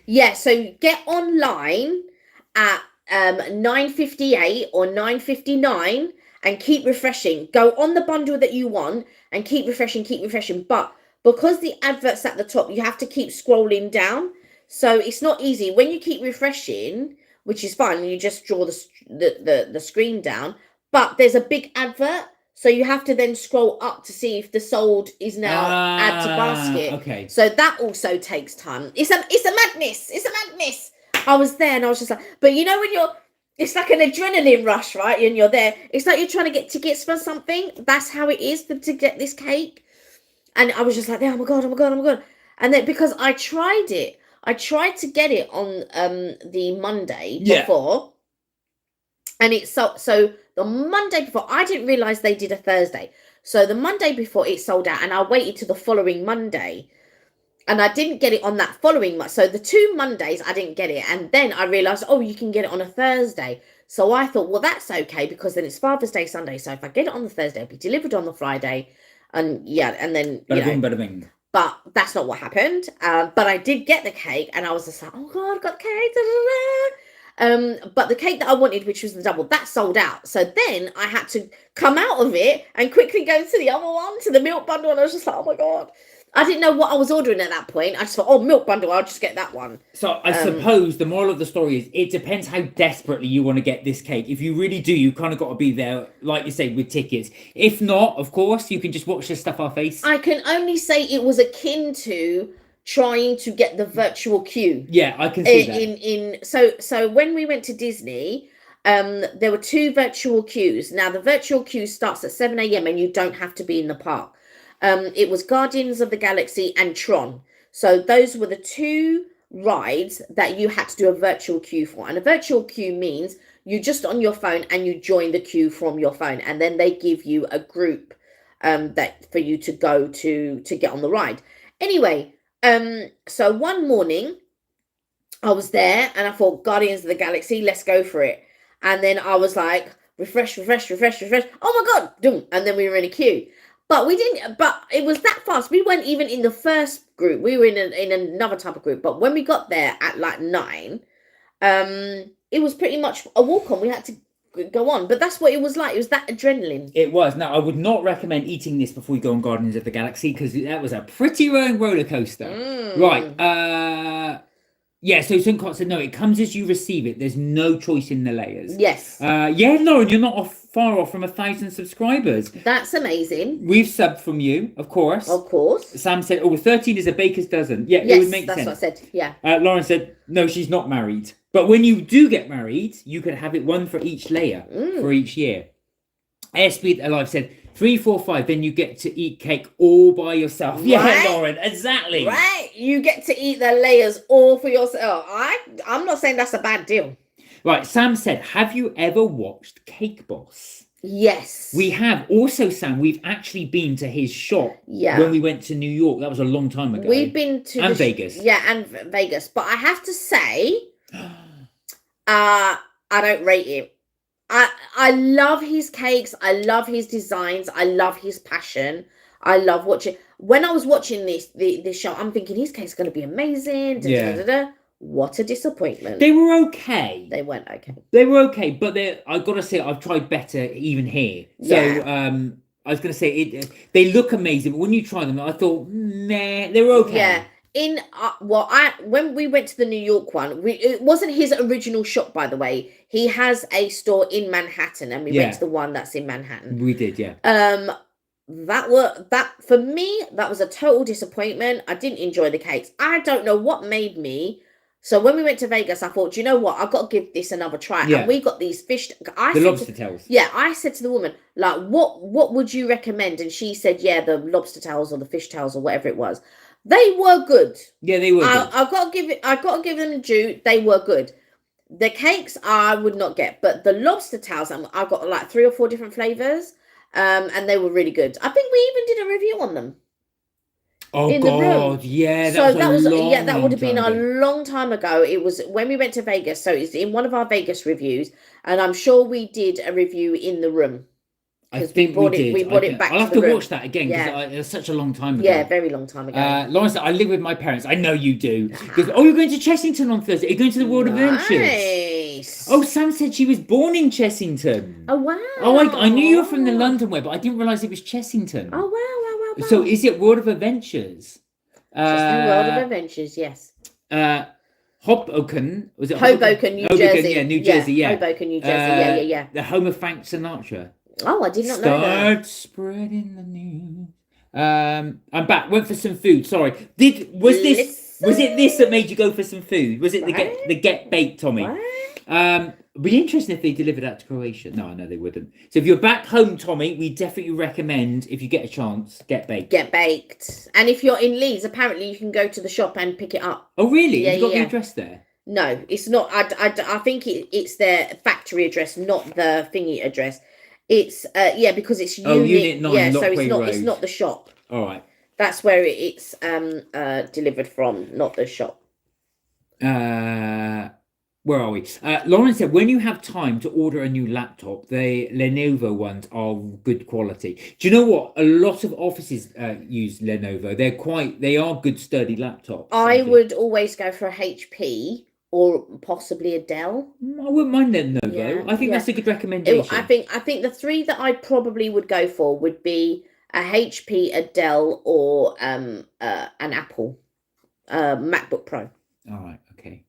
Yeah, so get online at 9:58 or 9:59 and keep refreshing. Go on the bundle that you want and keep refreshing. But because the advert's at the top, you have to keep scrolling down. So it's not easy. When you keep refreshing, which is fine, you just draw the screen down. But there's a big advert. So you have to then scroll up to see if the sold is now add to basket. Okay. So that also takes time. It's a madness. It's a madness. I was there and I was just like, but you know when it's like an adrenaline rush, right? And you're there. It's like you're trying to get tickets for something. That's how it is to get this cake. And I was just like, oh my God. And then because I tried to get it on the Monday before. And it's so the Monday before, I didn't realize they did a Thursday. So the Monday before it sold out and I waited to the following Monday and I didn't get it on that following month. So the 2 Mondays, I didn't get it. And then I realized, oh, you can get it on a Thursday. So I thought, well, that's okay because then it's Father's Day Sunday. So if I get it on the Thursday, it'll be delivered on the Friday. And yeah, and then, Bada bing. But that's not what happened. But I did get the cake and I was just like, oh God, I've got cake. Da, da, da. But the cake that I wanted, which was the double, that sold out. So then I had to come out of it and quickly go to the other one, to the milk bundle. And I was just like, oh my God. I didn't know what I was ordering at that point. I just thought, oh, milk bundle, I'll just get that one. So I suppose the moral of the story is it depends how desperately you want to get this cake. If you really do, you kind of got to be there, like you say, with tickets. If not, of course, you can just watch the stuff our face. I can only say it was akin to trying to get the virtual queue. Yeah, I can see that. So when we went to Disney, there were 2 virtual queues. Now the virtual queue starts at 7 a.m. and you don't have to be in the park. It was Guardians of the Galaxy and Tron. So those were the 2 rides that you had to do a virtual queue for. And a virtual queue means you're just on your phone and you join the queue from your phone. And then they give you a group that for you to go to get on the ride. Anyway, so one morning I was there and I thought, Guardians of the Galaxy, let's go for it. And then I was like, refresh. Oh my God, and then we were in a queue. But we didn't, but it was that fast. We weren't even in the first group. We were in another type of group. But when we got there at like 9, it was pretty much a walk on. We had to go on. But that's what it was like. It was that adrenaline. It was. Now, I would not recommend eating this before you go on Guardians of the Galaxy, because that was a pretty roller coaster. Right. Yeah, so Suncock said, no, it comes as you receive it. There's no choice in the layers. Yes. Yeah, Lauren, you're not far off from 1,000 subscribers. That's amazing. We've subbed from you, of course. Of course. Sam said, 13 is a baker's dozen. Yeah, yes, it would make that's sense. What I said, yeah. Lauren said, no, she's not married. But when you do get married, you can have it one for each layer for each year. Airspeed Alive said, 3, 4, 5, then you get to eat cake all by yourself. Right? Yeah, Lauren, exactly. Right, you get to eat the layers all for yourself. I'm not saying that's a bad deal. Right, Sam said, have you ever watched Cake Boss? Yes. We have. Also, Sam, we've actually been to his shop when we went to New York. That was a long time ago. We've been to Vegas. Yeah, and Vegas. But I have to say, I don't rate it. I love his cakes. I love his designs. I love his passion. I love watching. When I was watching this show, I'm thinking his cake's going to be amazing. What a disappointment. They were okay. They weren't okay. They were okay, but I've got to say, I've tried better even here. So, I was going to say, they look amazing, but when you try them, I thought, nah, they were okay. Yeah. When we went to the New York one, it wasn't his original shop, by the way. He has a store in Manhattan, and we went to the one that's in Manhattan. We did, yeah. That for me, that was a total disappointment. I didn't enjoy the cakes. I don't know what made me. So when we went to Vegas, I thought, you know what? I've got to give this another try. Yeah. And we got these fish. The lobster tails. Yeah, I said to the woman, like, what would you recommend? And she said, yeah, the lobster tails or the fish tails or whatever it was. They were good. Yeah, they were good. I've got to give them due. They were good. The cakes I would not get, but the lobster tails, I've got like 3 or 4 different flavors, and they were really good. I think we even did a review on them. Oh God, yeah. That would have been a long time ago. It was when we went to Vegas, so it's in one of our Vegas reviews, and I'm sure we did a review in the room. I think we did. We brought it back. I'll have to watch that again because it was such a long time ago. Yeah, very long time ago. Lawrence, I live with my parents. I know you do. Because, you're going to Chessington on Thursday. You're going to the World of Adventures. Oh, Sam said she was born in Chessington. Oh, wow. Oh, I knew you were from the London way, but I didn't realise it was Chessington. Oh, wow. So is it World of Adventures? Chessington World of Adventures, yes. Hoboken, was it Hoboken, New Jersey? Yeah, New Jersey, yeah. Hoboken, New Jersey, yeah. The home of Frank Sinatra. Oh, I did not know that. Start spreading the news. I'm back. Went for some food. Sorry. Was it this that made you go for some food? Was it the get baked, Tommy? It'd be interesting if they delivered that to Croatia. No, I know they wouldn't. So if you're back home, Tommy, we definitely recommend, if you get a chance, get baked. Get baked. And if you're in Leeds, apparently you can go to the shop and pick it up. Oh, really? Yeah, you got the address there? No, it's not. I think it's their factory address, not the thingy address. It's because it's Unit 9. Yeah, so it's not the shop. All right. That's where it's delivered from, not the shop. Where are we? Lauren said, when you have time to order a new laptop, the Lenovo ones are good quality. Do you know what? A lot of offices use Lenovo. They are good sturdy laptops. I would always go for a HP. Or possibly a Dell. I wouldn't mind Lenovo. Yeah, I think that's a good recommendation. I think the 3 that I probably would go for would be a HP, a Dell, or an Apple, MacBook Pro. All right, okay.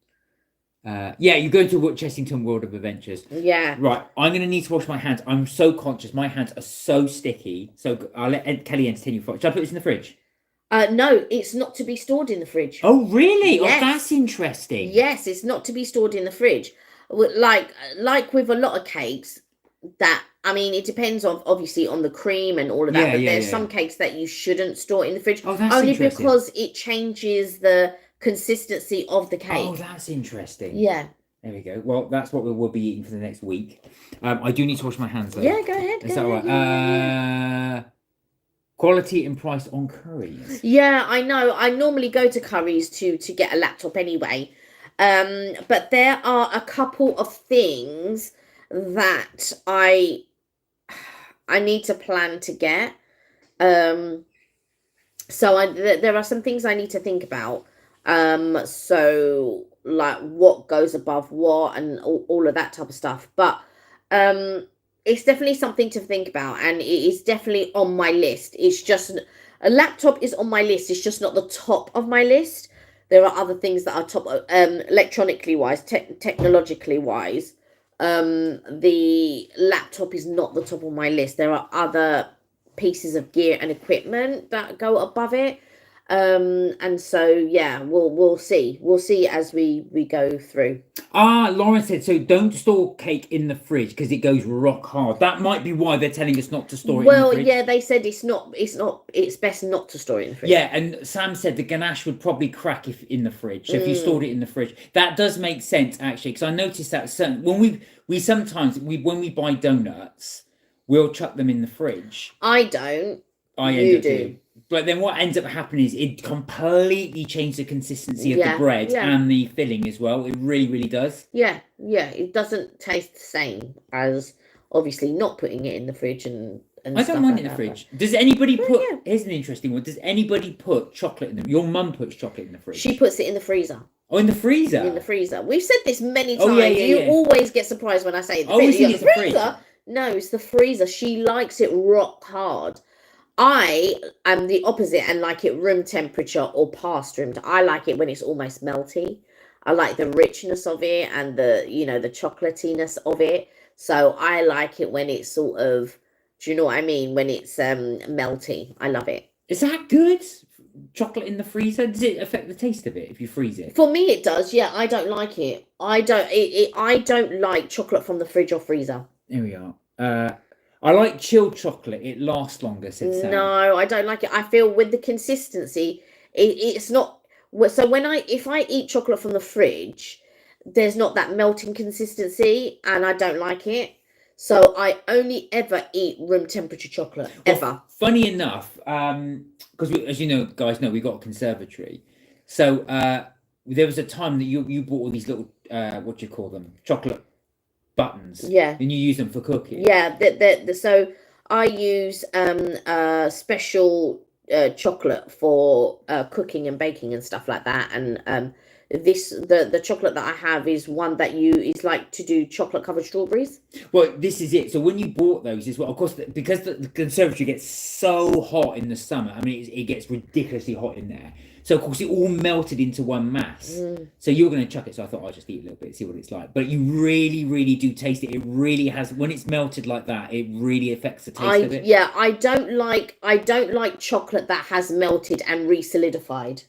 You're going to Chessington World of Adventures. Yeah. Right, I'm going to need to wash my hands. I'm so conscious. My hands are so sticky. So I'll let Kelly entertain you. Should I put this in the fridge? No, it's not to be stored in the fridge. Oh, really? Yes. Oh, that's interesting. Yes, it's not to be stored in the fridge. Like with a lot of cakes, it depends obviously on the cream and all of that. But there's some cakes that you shouldn't store in the fridge. Oh, that's only interesting. Because it changes the consistency of the cake. Oh, that's interesting. Yeah. There we go. Well, that's what we'll be eating for the next week. I do need to wash my hands though. Yeah, go ahead. Is that all right? Quality and price on Currys. Yeah, I know. I normally go to Currys to get a laptop anyway. But there are a couple of things that I need to plan to get. So there are some things I need to think about. So like what goes above what and all of that type of stuff. But it's definitely something to think about, and it is definitely on my list. It's just a laptop is on my list. It's just not the top of my list. There are other things that are top, electronically wise, technologically wise. The laptop is not the top of my list. There are other pieces of gear and equipment that go above it. And so yeah, we'll see as we go through. Lauren said, so don't store cake in the fridge because it goes rock hard. That might be why they're telling us not to store it in the fridge. Well, yeah, they said it's best not to store it in the fridge. Yeah, and Sam said the ganache would probably crack if in the fridge. So if you stored it in the fridge, that does make sense actually, because I noticed that when we sometimes when we buy donuts, we'll chuck them in the fridge. I don't. You do. But then what ends up happening is it completely changes the consistency of the bread and the filling as well. It really, really does. Yeah. It doesn't taste the same as obviously not putting it in the fridge and I don't mind it in the fridge. Does anybody put... Yeah. Here's an interesting one. Does anybody put chocolate in them? Your mum puts chocolate in the fridge. She puts it in the freezer. Oh, in the freezer? In the freezer. We've said this many times. You always get surprised when I say it. The freezer. No, it's the freezer. She likes it rock hard. I am the opposite and like it room temperature or past room. I like it when it's almost melty. I like the richness of it and the chocolatiness of it. So I like it when it's sort of, do you know what I mean? When it's melty. I love it. Is that good? Chocolate in the freezer? Does it affect the taste of it if you freeze it? For me, it does. Yeah, I don't like it. I don't like chocolate from the fridge or freezer. There we are. I like chilled chocolate. It lasts longer, said Sam. No, I don't like it. I feel with the consistency, it's not... So if I eat chocolate from the fridge, there's not that melting consistency, and I don't like it. So I only ever eat room temperature chocolate, ever. Funny enough, because as you know, guys know, we got a conservatory. So there was a time that you bought all these little, what do you call them? Chocolate buttons. Yeah. And you use them for cooking. Yeah. So I use special chocolate for cooking and baking and stuff like that. And the chocolate that I have is one that is like to do chocolate covered strawberries. Well, this is it. So when you bought those as well, of course, because the conservatory gets so hot in the summer. I mean, it gets ridiculously hot in there. So, of course, it all melted into one mass. So you're going to chuck it. So I thought I'll just eat a little bit, see what it's like. But you really, really do taste it. It really has. When it's melted like that, it really affects the taste of it. Yeah, I don't like chocolate that has melted and re-solidified.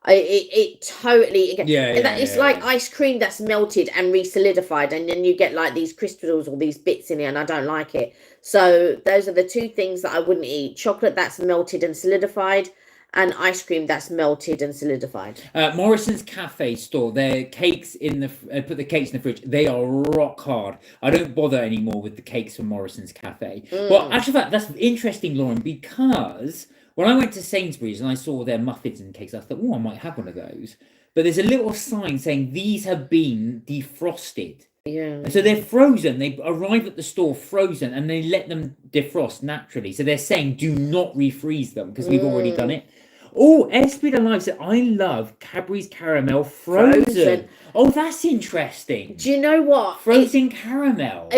It totally... It's like ice cream that's melted and re-solidified. And then you get like these crystals or these bits in it. And I don't like it. So those are the two things that I wouldn't eat. Chocolate that's melted and solidified, and ice cream that's melted and solidified. Morrison's Cafe store, their cakes in the put the cakes in the fridge. They are rock hard. I don't bother anymore with the cakes from Morrison's Cafe. Well, actually, that's interesting, Lauren, because when I went to Sainsbury's and I saw their muffins and cakes, I thought, oh, I might have one of those. But there's a little sign saying these have been defrosted. Yeah. And so they're frozen. They arrive at the store frozen and they let them defrost naturally. So they're saying do not refreeze them because we've already done it. Oh, Esprit Alive said, I love Cadbury's Caramel frozen. Oh, that's interesting. Do you know what? Frozen caramel.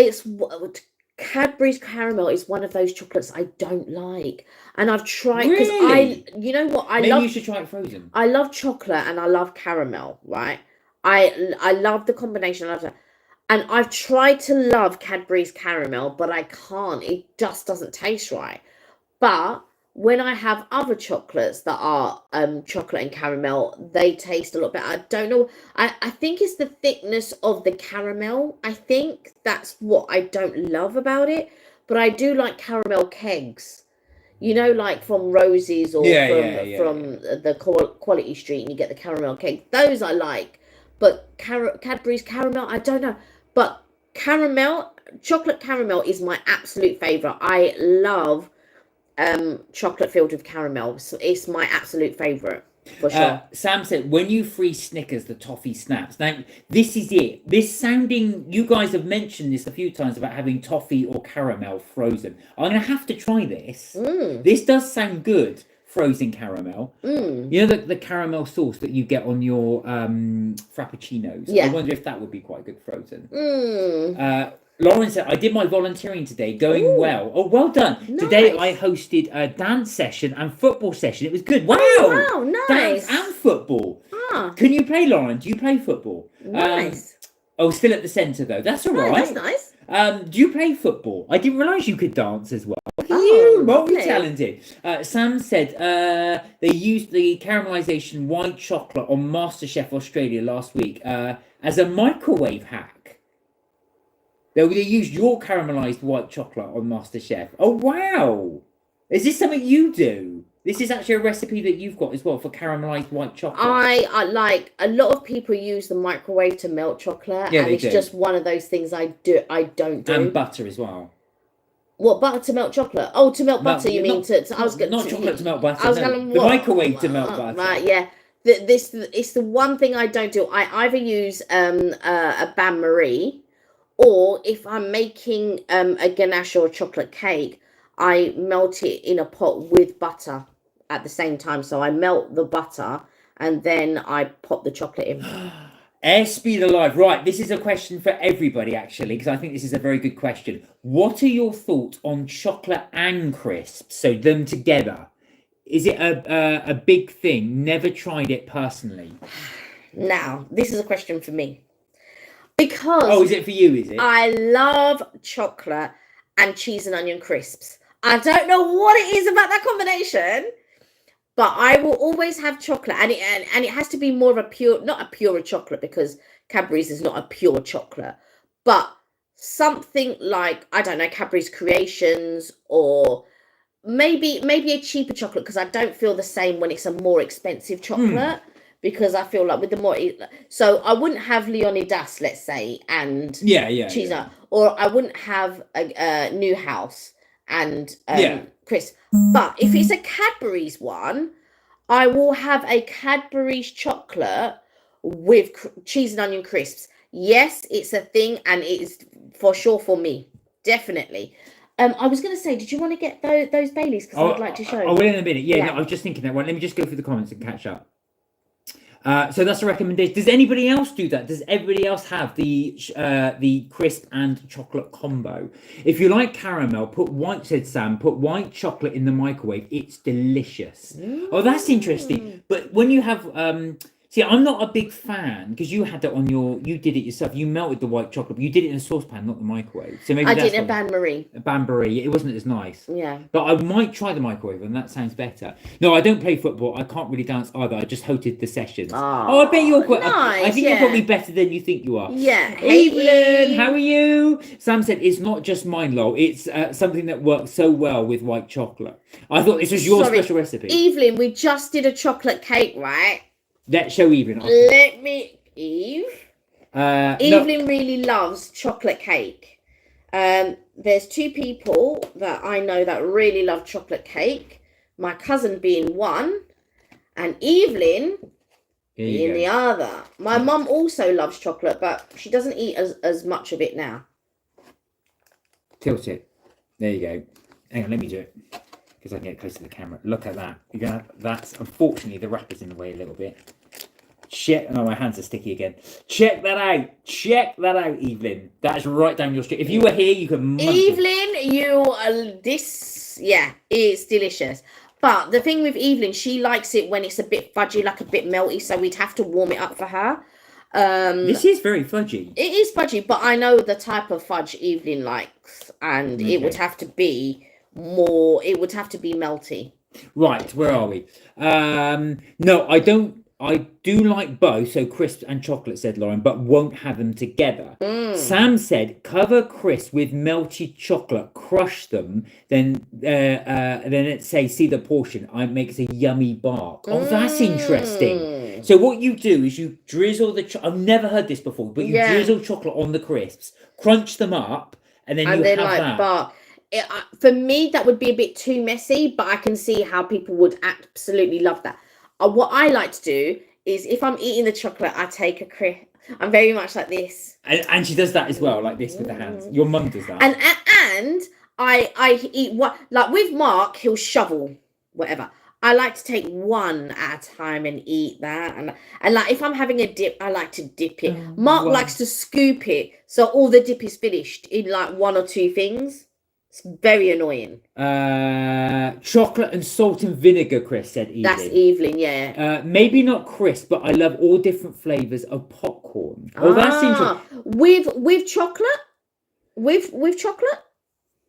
Cadbury's Caramel is one of those chocolates I don't like. And I've tried... Really? You know what? Maybe you should try it frozen. I love chocolate and I love caramel, right? I love the combination. I love that. And I've tried to love Cadbury's Caramel, but I can't. It just doesn't taste right. But when I have other chocolates that are chocolate and caramel, they taste a lot better. I don't know. I think it's the thickness of the caramel. I think that's what I don't love about it. But I do like caramel kegs. You know, like from Rosie's or from the Quality Street, and you get the caramel keg. Those I like. But Cadbury's Caramel, I don't know. But chocolate caramel is my absolute favourite. I love chocolate filled with caramel. So it's my absolute favourite for sure. Sam said, when you freeze Snickers, the toffee snaps. Now, this is it. You guys have mentioned this a few times about having toffee or caramel frozen. I'm going to have to try this. This does sound good, frozen caramel. You know the caramel sauce that you get on your frappuccinos? Yeah. I wonder if that would be quite good frozen. Lauren said, I did my volunteering today, going well. Oh, well done. Nice. Today I hosted a dance session and football session. It was good. Wow. Oh, wow, nice. Dance and football. Ah, Can you play, Lauren? Do you play football? nice. Still at the centre, though. That's all right. That's nice. Do you play football? I didn't realise you could dance as well. Look at Oh, you, lovely. multi-talented. Sam said they used the caramelisation white chocolate on MasterChef Australia last week as a microwave hack. They used your caramelised white chocolate on MasterChef. Oh, wow. Is this something you do? This is actually a recipe that you've got as well for caramelised white chocolate. I like, a lot of people use the microwave to melt chocolate, Yeah, and they it's do. just one of those things I don't do. And butter as well. What, butter to melt chocolate? Oh, to melt butter, you mean? I was not chocolate to melt butter. I was no. gonna The microwave to melt butter. Right, yeah. It's the one thing I don't do. I either use a bain marie, or if I'm making a ganache or a chocolate cake, I melt it in a pot with butter at the same time. So I melt the butter and then I pop the chocolate in. Airspeed alive. Right, this is a question for everybody, actually, because I think this is a very good question. What are your thoughts on chocolate and crisps? So them together. Is it a big thing? Never tried it personally. Now, this is a question for me. Because Oh, is it for you, is it? I love chocolate and cheese and onion crisps. I don't know what it is about that combination, but I will always have chocolate, and it has to be more of a pure, not a pure chocolate, because Cadbury's is not a pure chocolate, but something like, I don't know, Cadbury's Creations, or maybe a cheaper chocolate, because I don't feel the same when it's a more expensive chocolate. Because I feel like with the more, so I wouldn't have Leonidas, let's say, and cheese nut, or I wouldn't have a New House and crisp. But if it's a Cadbury's one, I will have a Cadbury's chocolate with cheese and onion crisps. Yes, it's a thing, and it is for sure for me, definitely. I was going to say, did you want to get those Baileys? Because I'd like to show. I will in a minute. No, I was just thinking that one. Let me just go through the comments and catch up. So that's a recommendation. Does anybody else do that? Does everybody else have the crisp and chocolate combo? If you like caramel, put white chocolate in the microwave. It's delicious. Oh, that's interesting. But when you have see, I'm not a big fan, because you had that on you did it yourself. You melted the white chocolate, but you did it in a saucepan, not the microwave. So maybe I that's did a bain marie. A bain marie. It wasn't as nice. Yeah. But I might try the microwave, and that sounds better. No, I don't play football. I can't really dance either. I just hosted the sessions. I bet you're quite. Nice, I think you're probably better than you think you are. Yeah. Evelyn, how are you? Sam said it's not just mine, lol. It's something that works so well with white chocolate. I thought this was your special recipe. Evelyn, we just did a chocolate cake, right? Let's show Evelyn. Eve. Evelyn really loves chocolate cake. There's two people that I know that really love chocolate cake. My cousin being one, and Evelyn being the other. My mum also loves chocolate, but she doesn't eat as much of it now. Tilt it. There you go. Hang on, let me do it, because I can get close to the camera. Look at that. That's unfortunately the wrapper's in the way a little bit. No, my hands are sticky again. Check that out, Evelyn. That's right down your street. If you were here, you could munch Evelyn, it's delicious. But the thing with Evelyn, she likes it when it's a bit fudgy, like a bit melty, so we'd have to warm it up for her. This is very fudgy. It is fudgy, but I know the type of fudge Evelyn likes, and it would have to be melty. Right, where are we? No, I don't. I do like both, so crisp and chocolate, said Lauren, but won't have them together. Sam said, cover crisp with melted chocolate, crush them, then let's say, see the portion. It makes a yummy bark. Oh, that's interesting. So what you do is you drizzle I've never heard this before, but you drizzle chocolate on the crisps, crunch them up, and then have that. Bark. for me, that would be a bit too messy, but I can see how people would absolutely love that. What I like to do is if I'm eating the chocolate, I take a crisp. I'm very much like this. And she does that as well, like this with the hands. Your mum does that. And I eat what, like with Mark, he'll shovel whatever. I like to take one at a time and eat that. And like if I'm having a dip, I like to dip it. Mark likes to scoop it so all the dip is finished in like one or two things. It's very annoying. Chocolate and salt and vinegar, Chris said Evelyn. That's Evelyn, yeah. Maybe not crisp, but I love all different flavours of popcorn. Oh, that's interesting. With chocolate? With chocolate?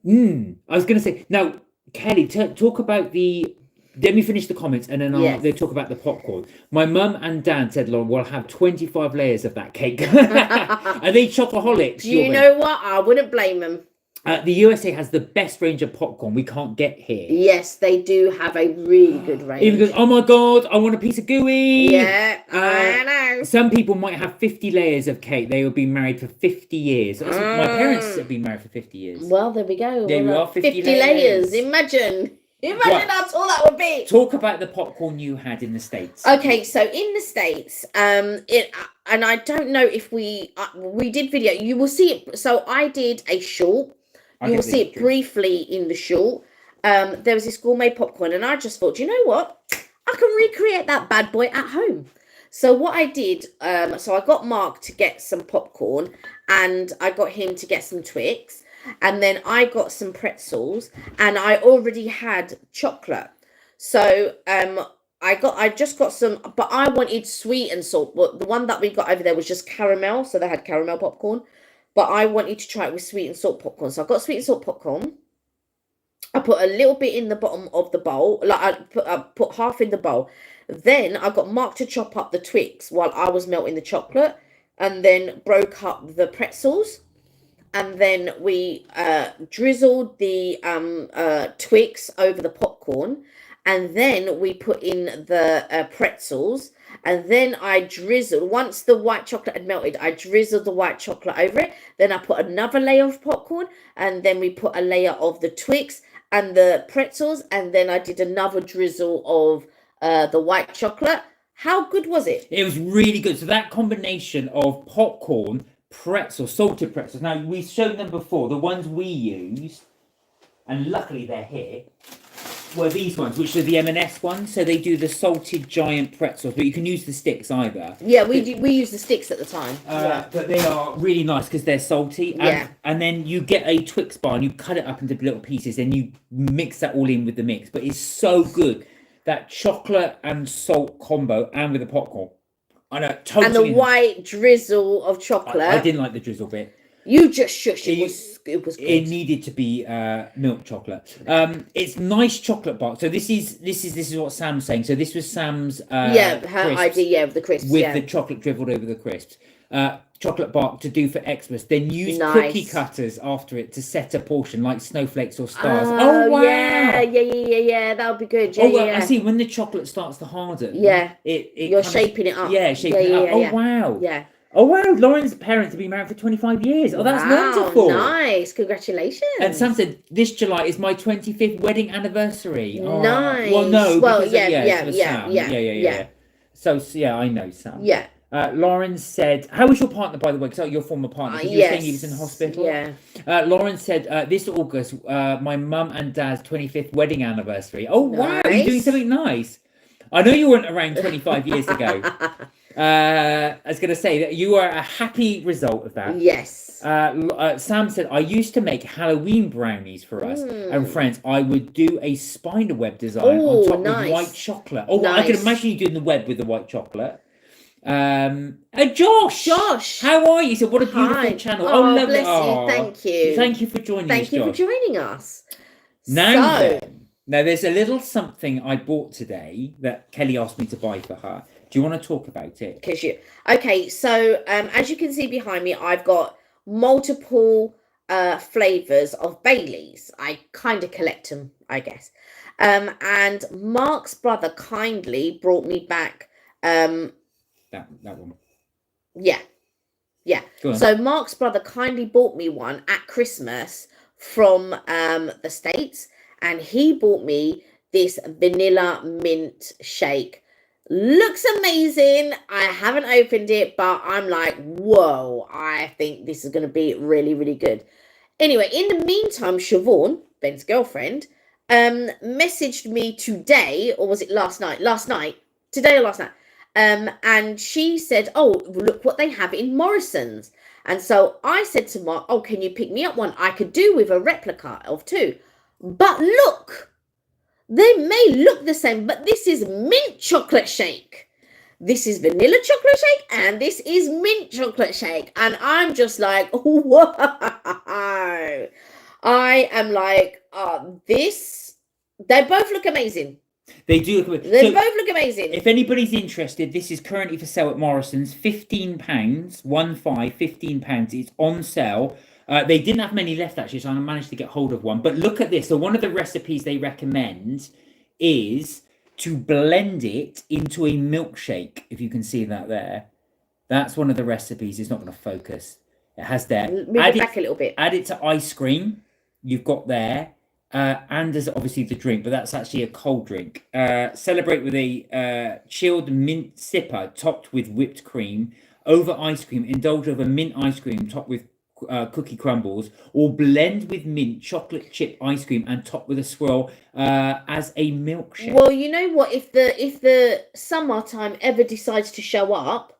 I was going to say, now, Kelly, talk about the... Let me finish the comments and then they'll talk about the popcorn. My mum and dad said, Lauren, we'll have 25 layers of that cake. Are they chocoholics? You know what? I wouldn't blame them. The USA has the best range of popcorn we can't get here. Yes, they do have a really good range. Even goes, oh my God, I want a piece of gooey. Yeah, I know. Some people might have 50 layers of cake. They have been married for 50 years. My parents have been married for 50 years. Well, there we go. There we are, 50 layers. Imagine how tall that would be. Talk about the popcorn you had in the States. Okay, so in the States, and I don't know if we did video. You will see it. So I did a short. You will see it briefly in the short. There was this gourmet popcorn, and I just thought, you know what? I can recreate that bad boy at home. So what I did, so I got Mark to get some popcorn, and I got him to get some Twix, and then I got some pretzels, and I already had chocolate. So I just got some, but I wanted sweet and salt. But the one that we got over there was just caramel, so they had caramel popcorn. But I wanted to try it with sweet and salt popcorn. So I got sweet and salt popcorn. I put a little bit in the bottom of the bowl. Like I put half in the bowl. Then I got Mark to chop up the Twix while I was melting the chocolate. And then broke up the pretzels. And then we drizzled the Twix over the popcorn. And then we put in the pretzels. And then I drizzled, once the white chocolate had melted, I drizzled the white chocolate over it. Then I put another layer of popcorn. And then we put a layer of the Twix and the pretzels. And then I did another drizzle of the white chocolate. How good was it? It was really good. So that combination of popcorn, pretzels, salted pretzels. Now, we've shown them before. The ones we used, and luckily they're here, were these ones, which are the M&S ones. So they do the salted giant pretzels, but you can use the sticks either. Yeah, we use the sticks at the time. But they are really nice because they're salty. And then you get a Twix bar and you cut it up into little pieces and you mix that all in with the mix. But it's so good. That chocolate and salt combo and with the popcorn. I know, totally. And the white drizzle of chocolate. I didn't like the drizzle bit. You just shushed it. It was good. It needed to be milk chocolate. It's nice chocolate bar. So this is what Sam's saying. So this was Sam's her idea of the crisps with the chocolate dribbled over the crisps. Chocolate bar to do for Xmas. Then use cookie cutters after it to set a portion like snowflakes or stars. Oh wow! Yeah. That would be good. Yeah, I see. When the chocolate starts to harden, you're shaping it up. Yeah, shaping it up. Oh wow! Yeah. Oh wow, Lauren's parents have been married for 25 years. Oh, that's wonderful. Nice. Congratulations. And Sam said, this July is my 25th wedding anniversary. Oh, nice. Well, no. Well, yeah. So, yeah, I know Sam. Yeah. Lauren said, how was your partner, by the way? Because your former partner, you were saying he was in hospital. Yeah. Lauren said, this August, my mum and dad's 25th wedding anniversary. Oh, wow. Are you doing something nice? I know you weren't around 25 years ago. I was going to say that you are a happy result of that. Yes. Sam said, I used to make Halloween brownies for us and friends. I would do a spider web design on top of white chocolate. Oh, nice. I can imagine you doing the web with the white chocolate. Josh, how are you? So what a beautiful channel. Oh, lovely. Bless you. Thank you for joining us, Thank you for joining us. Now there's a little something I bought today that Kelly asked me to buy for her. Do you want to talk about it? Okay, so as you can see behind me, I've got multiple flavors of Baileys. I kind of collect them, I guess. And Mark's brother kindly brought me back that one. Yeah. So Mark's brother kindly bought me one at Christmas from the States, and he bought me this vanilla mint shake. Looks amazing. I haven't opened it, but I'm like, whoa, I think this is going to be really, really good. Anyway, in the meantime, Siobhan, Ben's girlfriend, messaged me today, or was it last night? Today or last night. And she said, oh, look what they have in Morrison's. And so I said to Mark, oh, can you pick me up one? I could do with a replica of 2. But look, they may look the same, but this is mint chocolate shake. This is vanilla chocolate shake, and this is mint chocolate shake. And I'm just like, whoa. I am like, they both look amazing. They do. They both look amazing. If anybody's interested, this is currently for sale at Morrison's. £15, £15. It's on sale. They didn't have many left, actually, so I managed to get hold of one. But look at this. So one of the recipes they recommend is to blend it into a milkshake, if you can see that there. That's one of the recipes. It's not going to focus. It has there. Move it back a little bit. Add it to ice cream. You've got there. And there's obviously the drink, but that's actually a cold drink. Celebrate with a chilled mint sipper topped with whipped cream. Over ice cream. Indulge over mint ice cream topped with cookie crumbles, or blend with mint chocolate chip ice cream and top with a swirl as a milkshake. Well, you know what? If the summertime ever decides to show up,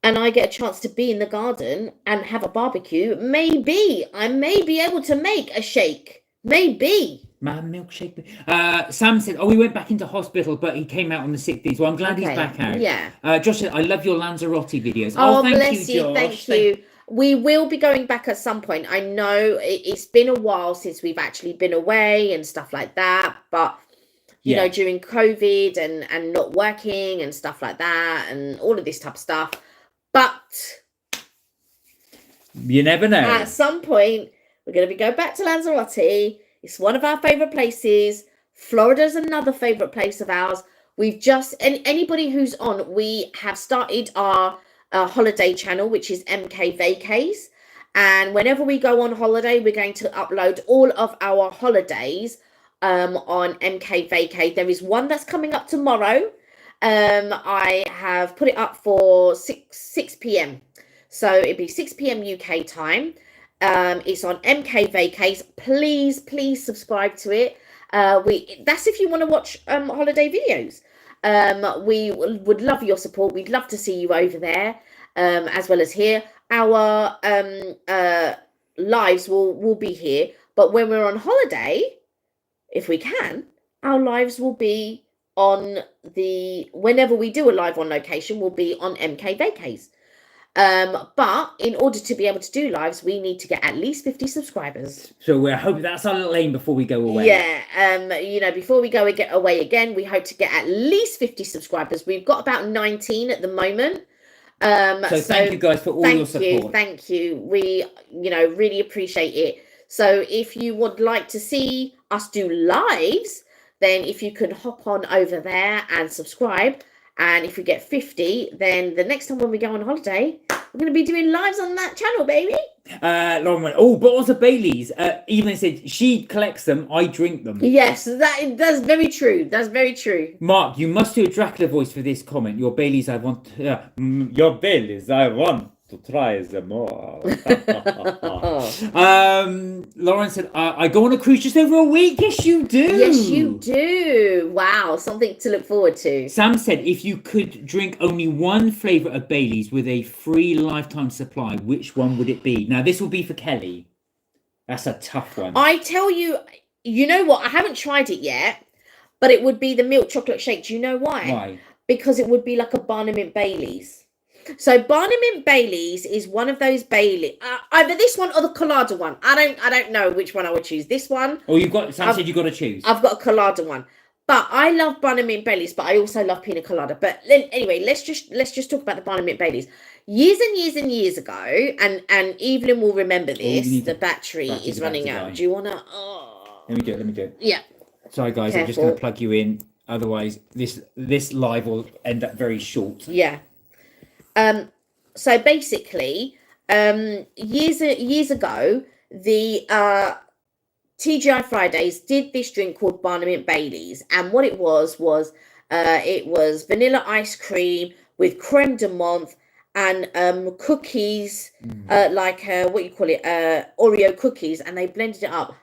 and I get a chance to be in the garden and have a barbecue, maybe I may be able to make a shake. Maybe. My milkshake. Sam said, oh, he went back into hospital, but he came out on the 6th day. So I'm glad he's back out. Yeah. Josh said, I love your Lanzarote videos. Oh, bless you. Josh. Thank you. We will be going back at some point. I know it's been a while since we've actually been away and stuff like that. But, you know, during COVID and not working and stuff like that and all of this type of stuff. But you never know. At some point, we're going to be going back to Lanzarote. It's one of our favourite places. Florida's another favourite place of ours. We've just, anybody who's on, we have started our holiday channel, which is MK Vacays. And whenever we go on holiday, we're going to upload all of our holidays on MK Vacay. There is one that's coming up tomorrow. I have put it up for 6 p.m. So it'll be 6 p.m. UK time. It's on MK Vacays. Please subscribe to it. That's if you want to watch holiday videos. We would love your support. We'd love to see you over there, as well as here. Our lives will be here, but when we're on holiday, if we can, our lives will be on whenever we do a live on location, will be on MK Vacays. But in order to be able to do lives, we need to get at least 50 subscribers. So we're hoping that's our little aim before we go away. Yeah. Before we go away again, we hope to get at least 50 subscribers. We've got about 19 at the moment. So thank you guys for all your support. Thank you. We, really appreciate it. So if you would like to see us do lives, then if you could hop on over there and subscribe. And if we get 50, then the next time when we go on holiday, we're going to be doing lives on that channel, baby. Lauren went, oh, bottles of Baileys. Evelyn said she collects them, I drink them. Yes, that's very true. That's very true. Mark, you must do a Dracula voice for this comment. Your Baileys, I want to try them all. Lauren said, I go on a cruise just over a week. Yes, you do. Yes, you do. Wow, something to look forward to. Sam said, if you could drink only one flavour of Baileys with a free lifetime supply, which one would it be? Now, this will be for Kelly. That's a tough one. I tell you, you know what? I haven't tried it yet, but it would be the milk chocolate shake. Do you know why? Why? Because it would be like a Barnum and Baileys. So Barnum and Baileys is one of those Baileys, either this one or the Colada one. I don't know which one I would choose. This one. Oh, Sam said you've got to choose. I've got a Colada one, but I love Barnum and Baileys, but I also love Pina Colada. But anyway, let's just talk about the Barnum and Baileys. Years and years ago, and Evelyn will remember this. The battery is running out. Do you wanna? Oh. Let me do it. Yeah. Sorry, guys. Careful. I'm just going to plug you in. Otherwise, this live will end up very short. Yeah. So basically, years ago, the TGI Fridays did this drink called Barnum Bailey's, and what it was it was vanilla ice cream with creme de menthe and cookies, like what you call it, Oreo cookies, and they blended it up.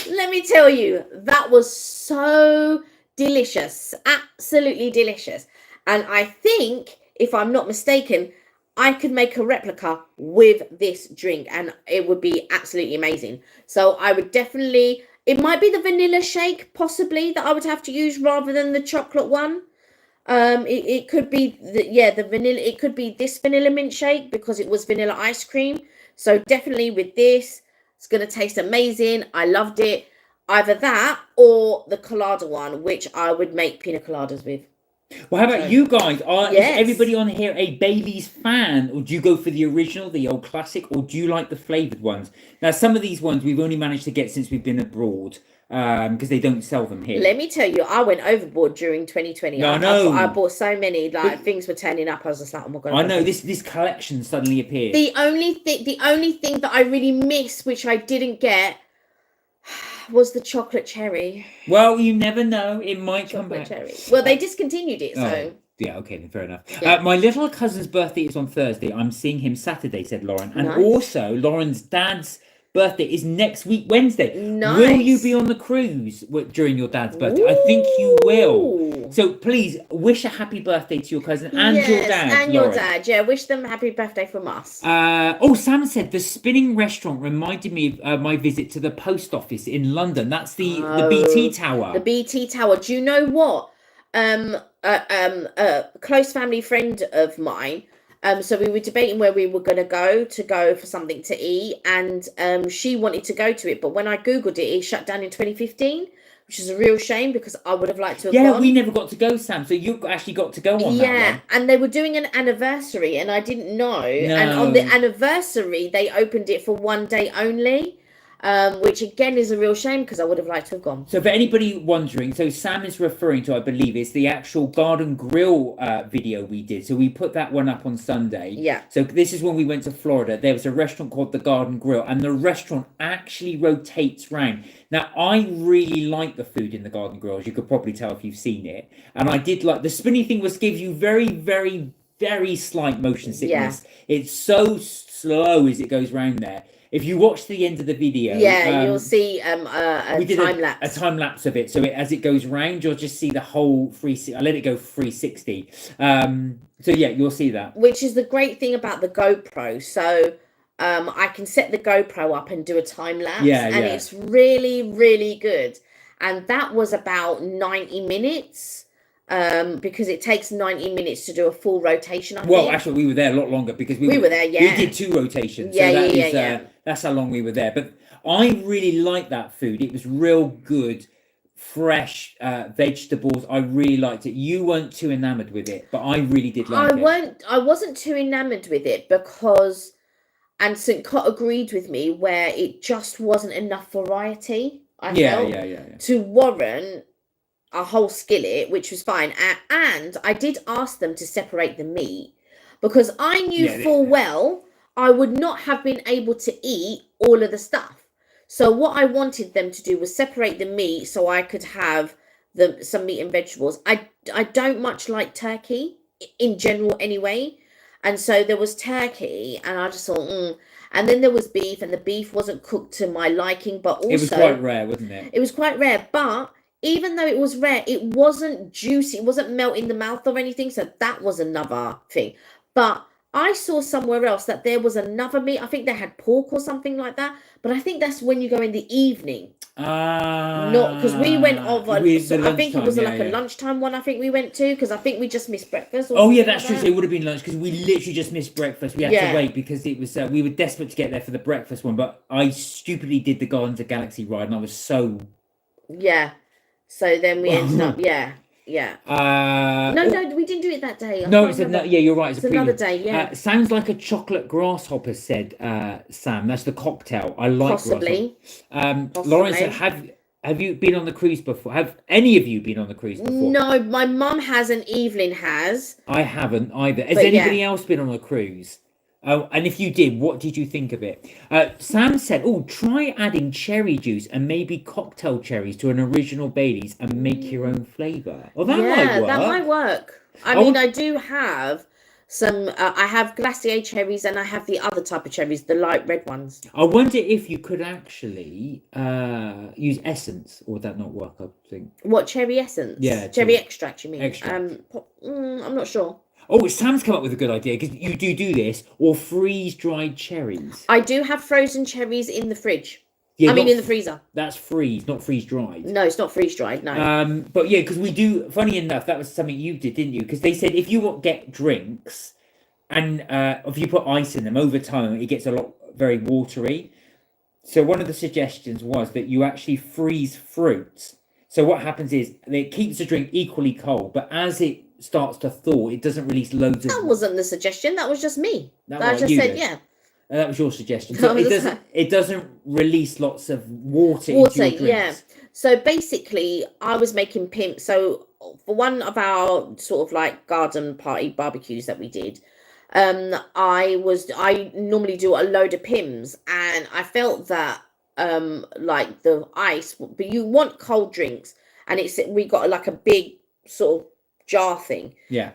Let me tell you, that was so delicious, absolutely delicious. And I think, if I'm not mistaken, I could make a replica with this drink and it would be absolutely amazing. So I would definitely, it might be the vanilla shake possibly that I would have to use rather than the chocolate one. It could be the vanilla, it could be this vanilla mint shake because it was vanilla ice cream. So definitely with this, it's going to taste amazing. I loved it. Either that or the colada one, which I would make pina coladas with. Well, how about you guys? Yes. Is everybody on here a Bailey's fan, or do you go for the original, the old classic, or do you like the flavoured ones? Now, some of these ones we've only managed to get since we've been abroad, because they don't sell them here. Let me tell you, I went overboard during 2020. No, I know. I bought so many, things were turning up. I was just like, oh my god. I know this collection suddenly appeared. The only thing that I really missed, which I didn't get, was the chocolate cherry. Well, you never know; it might come back. Cherry. Well, they discontinued it, so. Yeah, okay, then fair enough. Yeah. My little cousin's birthday is on Thursday. I'm seeing him Saturday, said Lauren. And Nice. also, Lauren's dad's birthday is next week, Wednesday. Nice. Will you be on the cruise during your dad's birthday? Ooh. I think you will. So please, wish a happy birthday to your cousin and your dad, and Lauren. your dad. Yeah, wish them a happy birthday from us. Sam said, the spinning restaurant reminded me of my visit to the post office in London. That's the BT Tower. The BT Tower. Do you know what? A close family friend of mine, so we were debating where we were going to go for something to eat, and she wanted to go to it, but when I googled it shut down in 2015, which is a real shame because I would have liked to have gone. We never got to go, Sam, so you actually got to go on that one. And they were doing an anniversary and I didn't know, and on the anniversary they opened it for one day only. Which again is a real shame because I would have liked to have gone. So for anybody wondering, so Sam is referring to, I believe, it's the actual Garden Grill video we did. So we put that one up on Sunday. Yeah. So this is when we went to Florida. There was a restaurant called the Garden Grill, and the restaurant actually rotates round. Now, I really like the food in the Garden Grill, as you could probably tell if you've seen it. And I did like, the spinny thing was give you very, very, very slight motion sickness. Yeah. It's so slow as it goes round there. If you watch the end of the video, you'll see a time lapse. A time lapse of it. So as it goes round, you'll just see the whole 360. I let it go 360. So yeah, you'll see that. Which is the great thing about the GoPro. So I can set the GoPro up and do a time lapse. And it's really, really good. And that was about 90 minutes. Because it takes 90 minutes to do a full rotation. I think. Actually, we were there a lot longer because we were there. Yeah, we did 2 rotations. That's how long we were there. But I really liked that food. It was real good, fresh vegetables. I really liked it. You weren't too enamored with it, but I really did like it. I wasn't too enamored with it because, and St. Cott agreed with me, where it just wasn't enough variety. I felt to warrant a whole skillet, which was fine. And I did ask them to separate the meat because I knew full well I would not have been able to eat all of the stuff. So what I wanted them to do was separate the meat so I could have some meat and vegetables. I don't much like turkey in general anyway. And so there was turkey and I just thought, And then there was beef, and the beef wasn't cooked to my liking, but also... It was quite rare, wasn't it? It was quite rare, but even though it was rare, it wasn't juicy. It wasn't melt in the mouth or anything, so that was another thing. But I saw somewhere else that there was another meat. I think they had pork or something like that, but I think that's when you go in the evening. Not because we went over. I think it was like a lunchtime one. I think we went to because I think we just missed breakfast. That's true. So it would have been lunch because we literally just missed breakfast. We had to wait because it was. We were desperate to get there for the breakfast one, but I stupidly did the Guardians of the Galaxy ride, and I was so. Yeah. So then we ended up. No, we didn't do it that day. You're right. It's another day. Yeah. Sounds like a chocolate grasshopper, said Sam. That's the cocktail. I like possibly. Lauren said, "Have you been on the cruise before? Have any of you been on the cruise before?" No, my mum has and Evelyn has. I haven't either. Has anybody else been on a cruise? Oh, and if you did, what did you think of it? Sam said, "Oh, try adding cherry juice and maybe cocktail cherries to an original Baileys and make your own flavour." Oh, that might work. That might work. I mean, I do have some. I have glacier cherries, and I have the other type of cherries, the light red ones. I wonder if you could actually use essence, or would that not work? I think. What, cherry essence? Yeah, cherry extract. You mean? Extract. I'm not sure. Oh, Sam's come up with a good idea because you do this, or freeze dried cherries. I do have frozen cherries in the fridge. Yeah, in the freezer. That's freeze, not freeze dried. No, it's not freeze dried. No. But yeah, because we do. Funny enough, that was something you did, didn't you? Because they said if you get drinks, and if you put ice in them over time, it gets very watery. So one of the suggestions was that you actually freeze fruits. So what happens is it keeps the drink equally cold, but as it starts to thaw, it doesn't release loads of. That wasn't the suggestion. That was just me. I just said, yeah. That was your suggestion. So it doesn't release lots of water into your drinks. Yeah. So basically, I was making pimp. So for one of our sort of like garden party barbecues that we did, I normally do a load of pims, and I felt that like the ice, but you want cold drinks, and we got like a big sort of jar thing. Yeah.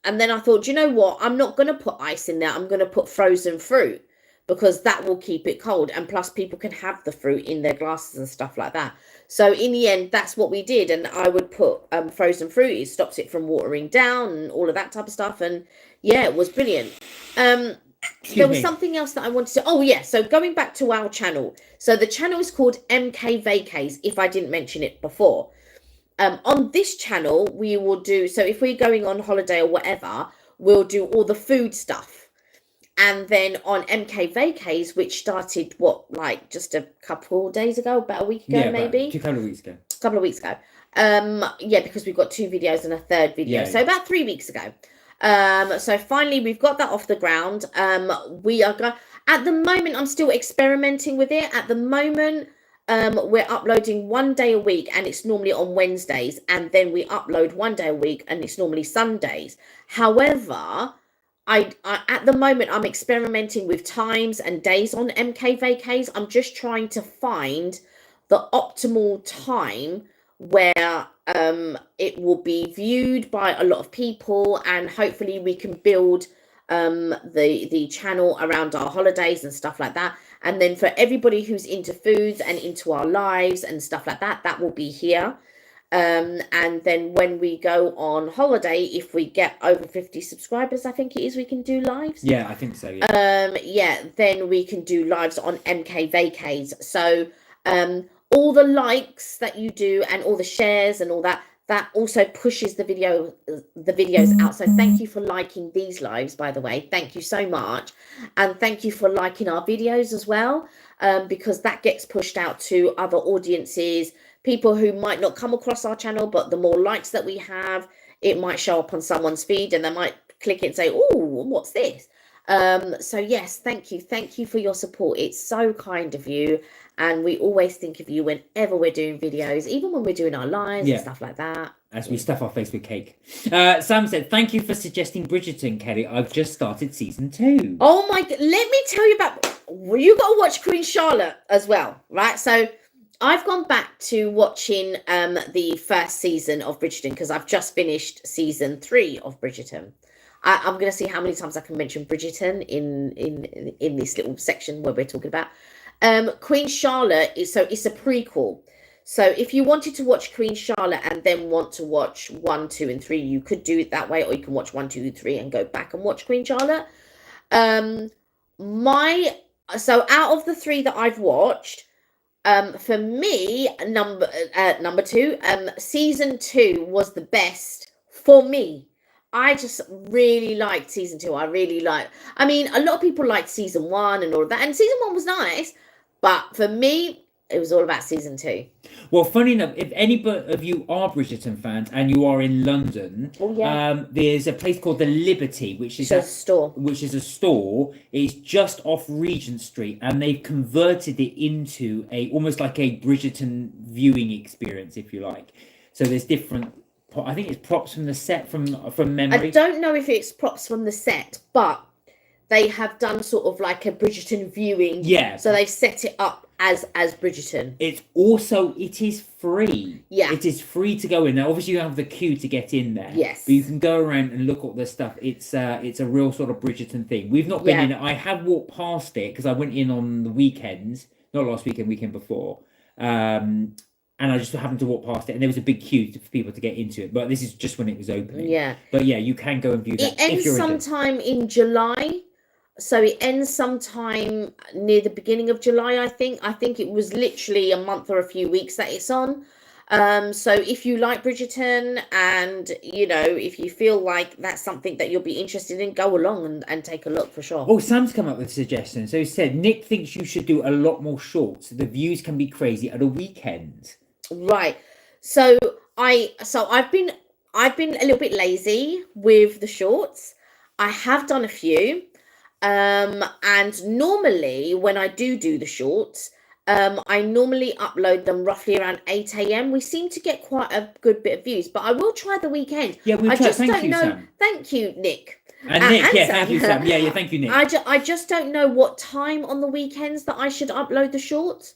And then I thought, you know what? I'm not going to put ice in there. I'm going to put frozen fruit because that will keep it cold. And plus people can have the fruit in their glasses and stuff like that. So in the end, that's what we did. And I would put frozen fruit. It stops it from watering down and all of that type of stuff. And yeah, it was brilliant. There was something else that I wanted to... Oh, yeah. So going back to our channel. So the channel is called MK Vacays, if I didn't mention it before. On this channel, we will do... So if we're going on holiday or whatever, we'll do all the food stuff. And then on MK Vacays, which started, just a couple of days ago, about a week ago, maybe? A couple of weeks ago. A couple of weeks ago. Yeah, because we've got 2 videos and a third video. So about 3 weeks ago. So finally, we've got that off the ground. We are going... At the moment, I'm still experimenting with it. At the moment... we're uploading 1 day a week, and it's normally on Wednesdays, and then we upload 1 day a week, and it's normally Sundays. However, I at the moment I'm experimenting with times and days on MK Vacays. I'm just trying to find the optimal time where it will be viewed by a lot of people, and hopefully we can build the channel around our holidays and stuff like that. And then for everybody who's into foods and into our lives and stuff like that, that will be here. And then when we go on holiday, if we get over 50 subscribers, I think it is, we can do lives. Yeah, I think so. Yeah. Then we can do lives on MK Vacays. So all the likes that you do and all the shares and all that, that also pushes the videos out. So thank you for liking these lives, by the way. Thank you so much. And thank you for liking our videos as well, because that gets pushed out to other audiences, people who might not come across our channel, but the more likes that we have, it might show up on someone's feed and they might click it and say, oh, what's this? So yes, thank you. Thank you for your support. It's so kind of you. And we always think of you whenever we're doing videos, even when we're doing our lives and stuff like that. As we stuff our face with cake. Sam said, thank you for suggesting Bridgerton, Kelly. I've just started season 2. Oh my God. Let me tell you about... You got to watch Queen Charlotte as well, right? So I've gone back to watching the first season of Bridgerton because I've just finished season 3 of Bridgerton. I'm going to see how many times I can mention Bridgerton in this little section where we're talking about. Queen Charlotte it's a prequel. So if you wanted to watch Queen Charlotte and then want to watch 1, 2, and 3, you could do it that way, or you can watch 1, 2, 3 and go back and watch Queen Charlotte. So out of the 3 that I've watched, for me, number 2, season 2 was the best for me. I just really liked season 2. I mean, a lot of people liked season 1 and all of that, and season 1 was nice, but for me, it was all about season 2. Well, funny enough, if any of you are Bridgerton fans and you are in London, there's a place called the Liberty, which is a store. It's just off Regent Street, and they've converted it into almost like a Bridgerton viewing experience, if you like. So there's different. I think it's props from the set from memory. I don't know if it's props from the set, but they have done sort of like a Bridgerton viewing. Yeah. So they've set it up as Bridgerton. It is free. Yeah. It is free to go in. Now, obviously, you have the queue to get in there. Yes. But you can go around and look at all the stuff. It's a real sort of Bridgerton thing. We've not been in it. I have walked past it because I went in on the weekends, not last weekend, weekend before. And I just happened to walk past it, and there was a big queue for people to get into it. But this is just when it was opening. Yeah. But yeah, you can go and view that. It ends sometime in July. So it ends sometime near the beginning of July, I think. I think it was literally a month or a few weeks that it's on. So if you like Bridgerton and, you know, if you feel like that's something that you'll be interested in, go along and take a look for sure. Oh, Sam's come up with a suggestion. So he said, Nick thinks you should do a lot more shorts. The views can be crazy at a weekend. Right. So I've been a little bit lazy with the shorts. I have done a few. And normally when I do the shorts, I normally upload them roughly around 8 a.m. We seem to get quite a good bit of views, but I will try the weekend. Yeah, we'll try. Thank you, Sam. Thank you, Nick. And Nick, yeah, thank you, Sam. Yeah, thank you, Nick. I just don't know what time on the weekends that I should upload the shorts.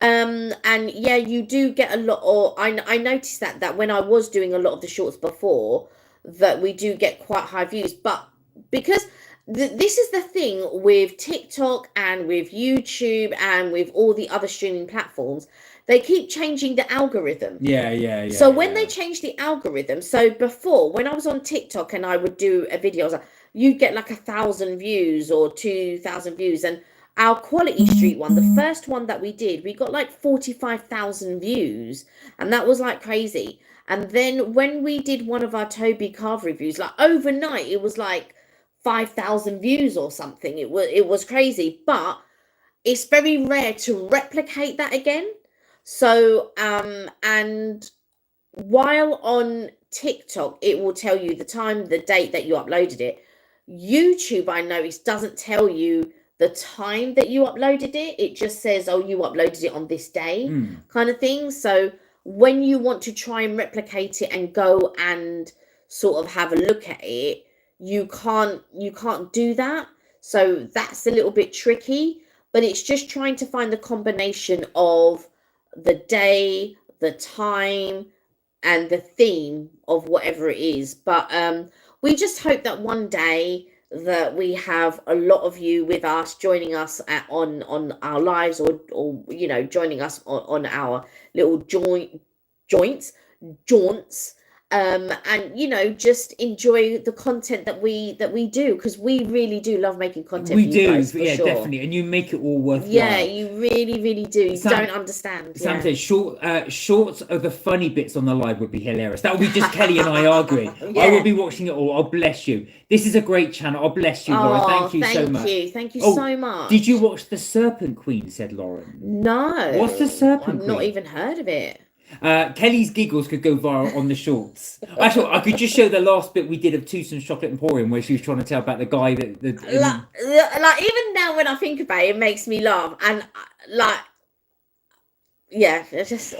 And yeah, you do get a lot, or I noticed that when I was doing a lot of the shorts before, that we do get quite high views, but because this is the thing with TikTok and with YouTube and with all the other streaming platforms, they keep changing the algorithm. Yeah. So when they change the algorithm, so before when I was on TikTok and I would do a video, I was like, you'd get like 1,000 views or 2,000 views, and our Quality Street one, the first one that we did, we got like 45,000 views, and that was like crazy. And then when we did one of our Toby Carve reviews, like overnight, it was like 5,000 views or something. It was crazy, but it's very rare to replicate that again. So and while on TikTok it will tell you the time, the date that you uploaded it, YouTube, I noticed, doesn't tell you the time that you uploaded it. It just says, oh, you uploaded it on this day, kind of thing. So when you want to try and replicate it and go and sort of have a look at it, you can't do that. So that's a little bit tricky, but it's just trying to find the combination of the day, the time, and the theme of whatever it is. But we just hope that one day that we have a lot of you with us, joining us on our lives, or you know, joining us on our little jaunts, and you know, just enjoy the content that we do, because we really do love making content. We for do, you guys, for yeah, sure. definitely, and you make it all worthwhile. Yeah, you really do. You don't understand. Sam says shorts of the funny bits on the live would be hilarious. That would be just Kelly and I arguing. Yeah. I will be watching it all. Oh, bless you. This is a great channel. Oh, bless you, Lauren. Thank you so much. Thank you so much. Did you watch The Serpent Queen? Said Lauren. No. What's The Serpent Queen? I've not even heard of it. Kelly's giggles could go viral on the shorts. Actually, I could just show the last bit we did of Tootson's Chocolate Emporium, where she was trying to tell about the guy that like even now when I think about it, it makes me laugh, and like, yeah, it's just.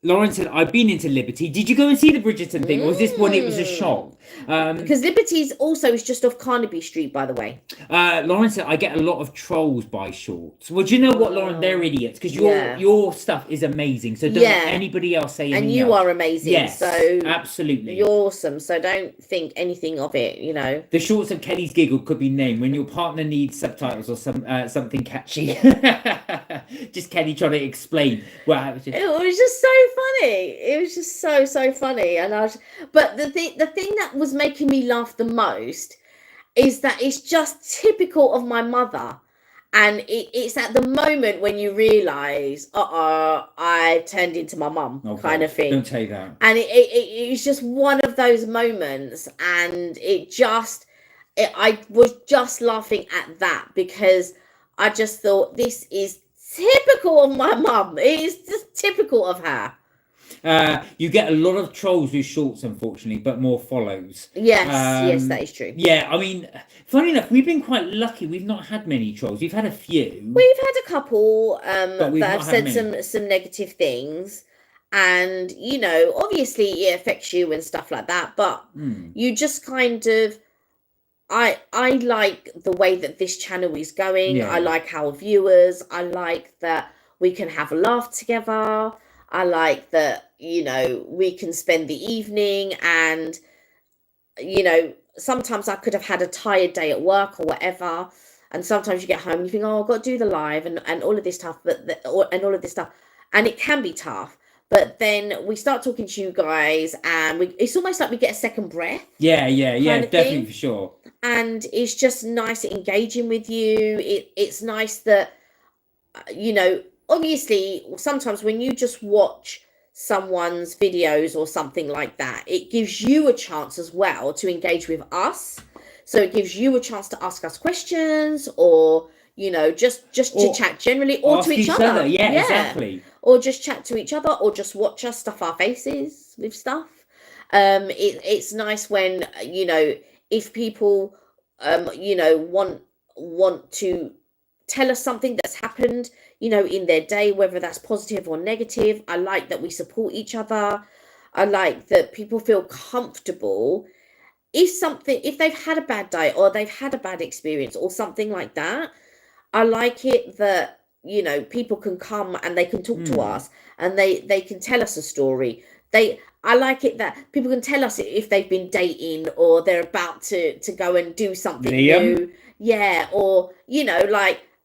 Lauren said, I've been into Liberty. Did you go and see the Bridgerton thing, or was this one, it was a shock? Because Liberty's also is just off Carnaby Street, by the way. Lauren said, I get a lot of trolls by shorts. Well, do you know what, Lauren? They're idiots, because your stuff is amazing. So don't let anybody else say anything And you else. are amazing. Yes, so absolutely. You're awesome. So don't think anything of it, you know. The shorts of Kelly's giggle could be named when your partner needs subtitles or something catchy. Just Kelly trying to explain what happened. It was just so funny. It was just so funny. And but the thing that was making me laugh the most is that it's just typical of my mother. And it's at the moment when you realise, I turned into my mum, kind of thing. Don't say that. And it was just one of those moments, and I was just laughing at that, because I just thought, this is typical of my mum. It is just typical of her. You get a lot of trolls with shorts, unfortunately, but more follows. Yes, that is true. Yeah, I mean, funny enough, we've been quite lucky. We've not had many trolls. We've had a few. We've had a couple that have said many. some negative things, and you know, obviously it affects you and stuff like that. But you just kind of, I like the way that this channel is going. Yeah. I like our viewers. I like that we can have a laugh together. I like that, we can spend the evening, and, sometimes I could have had a tired day at work or whatever. And sometimes you get home and you think, oh, I've got to do the live and all of this stuff, and all of this stuff. And it can be tough. But then we start talking to you guys, and it's almost like we get a second breath. Yeah, definitely, thing. for sure. And it's just nice engaging with you. It's nice that, obviously, sometimes when you just watch someone's videos or something like that, it gives you a chance as well to engage with us. So it gives you a chance to ask us questions, or just to chat generally, or to each other. Yeah, exactly. Or just chat to each other, or just watch us stuff our faces with stuff. It's nice when, if people want to tell us something that's happened, in their day, whether that's positive or negative. I like that we support each other. I like that people feel comfortable if they've had a bad day, or they've had a bad experience or something like that. I like it that, people can come and they can talk to us, and they can tell us a story. I like it that people can tell us if they've been dating, or they're about to go and do something new. Yeah, or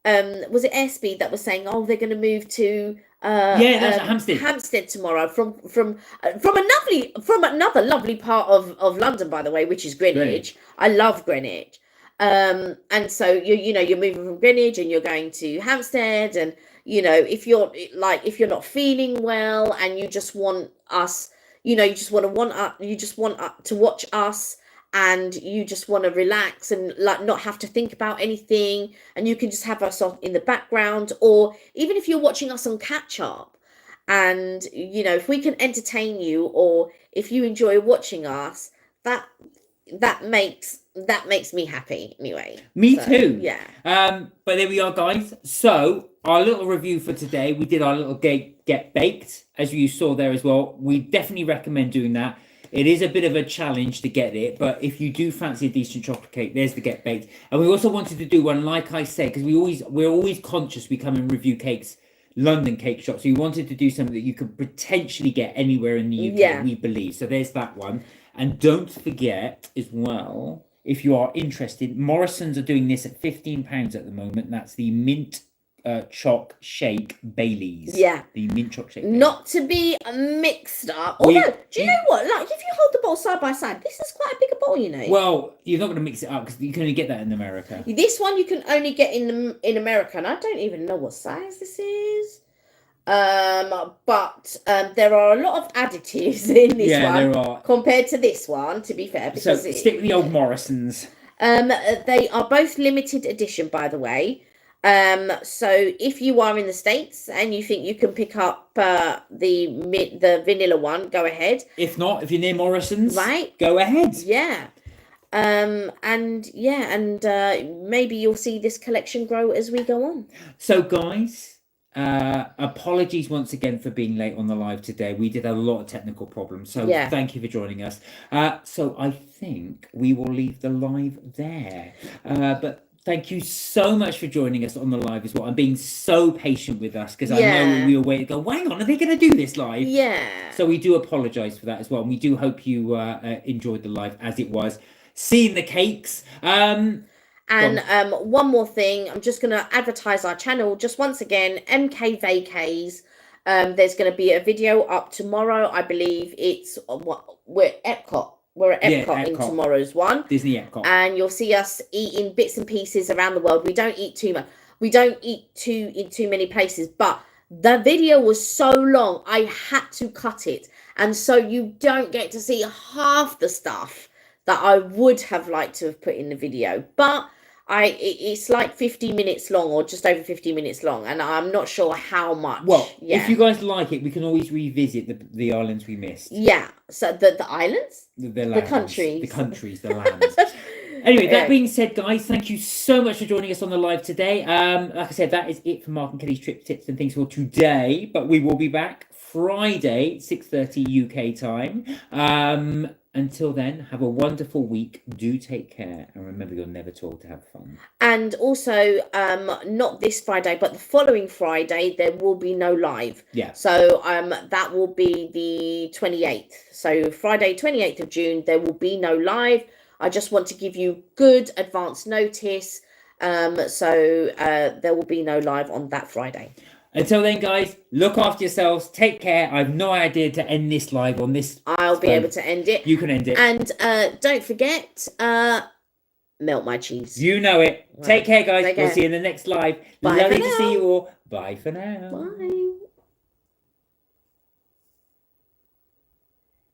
was it Airspeed that was saying, oh, they're going to move to that's Hampstead tomorrow from another lovely part of London, by the way, which is Greenwich. I love Greenwich. And so you're moving from Greenwich and you're going to Hampstead, and if you're not feeling well and you just want us, you just want to watch us, and you just want to relax and not have to think about anything, and you can just have us on in the background, or even if you're watching us on catch up, and if we can entertain you, or if you enjoy watching us, that makes me happy anyway. Me too. Yeah. But there we are, guys. So our little review for today, we did our little get baked, as you saw there as well. We definitely recommend doing that. It is a bit of a challenge to get it, but if you do fancy a decent chocolate cake, there's the get baked. And we also wanted to do one, like I said, because we're always conscious we come and review cakes, London cake shops. So we wanted to do something that you could potentially get anywhere in the UK, we believe. So there's that one. And don't forget as well, if you are interested, Morrison's are doing this at £15 at the moment. That's the mint choc shake Baileys. Yeah. The mint choc shake. Not to be mixed up. Although, do you know what? Like, if you hold the bowl side by side, this is quite a bigger bowl, Well, you're not going to mix it up because you can only get that in America. This one you can only get in America, and I don't even know what size this is. But there are a lot of additives in this one. There are. Compared to this one, to be fair. So stick with the old Morrisons. They are both limited edition, by the way. So if you are in the States and you think you can pick up the vanilla one, go ahead. If not, if you're near Morrison's, right, go ahead. Yeah. And maybe you'll see this collection grow as we go on. So guys, apologies once again for being late on the live today. We did have a lot of technical problems, so thank you for joining us. So I think we will leave the live there, but thank you so much for joining us on the live as well, and being so patient with us, because I know we were waiting to go, hang on, are they going to do this live? Yeah. So we do apologise for that as well, and we do hope you enjoyed the live as it was. Seeing the cakes. And one more thing, I'm just going to advertise our channel just once again, MK Vacays. There's going to be a video up tomorrow. I believe it's we're Epcot. We're at Epcot in tomorrow's one. Disney Epcot. And you'll see us eating bits and pieces around the world. We don't eat too much. We don't eat in too many places. But the video was so long, I had to cut it. And so you don't get to see half the stuff that I would have liked to have put in the video. But it's like 50 minutes long, or just over 50 minutes long, and I'm not sure how much. Well, if you guys like it, we can always revisit the islands we missed. Yeah, so the islands? The lands, countries. The countries, the lands. Anyway, that being said, guys, thank you so much for joining us on the live today. Like I said, that is it for Mark and Kelly's trip tips and things for today, but we will be back Friday, 6:30 UK time. until then, have a wonderful week. Do take care, and remember, you're never too old to have fun. And also, not this Friday, but the following Friday, there will be no live. Yeah. So that will be the 28th. So Friday, 28th of June, there will be no live. I just want to give you good advance notice. So there will be no live on that Friday. Until then, guys, look after yourselves. Take care. I have no idea to end this live on this. I'll be able to end it. You can end it. And don't forget, melt my cheese. You know it. Take care, guys. Take We'll care. see you in the next live. Bye Lovely for to now. see you all. Bye for now. Bye.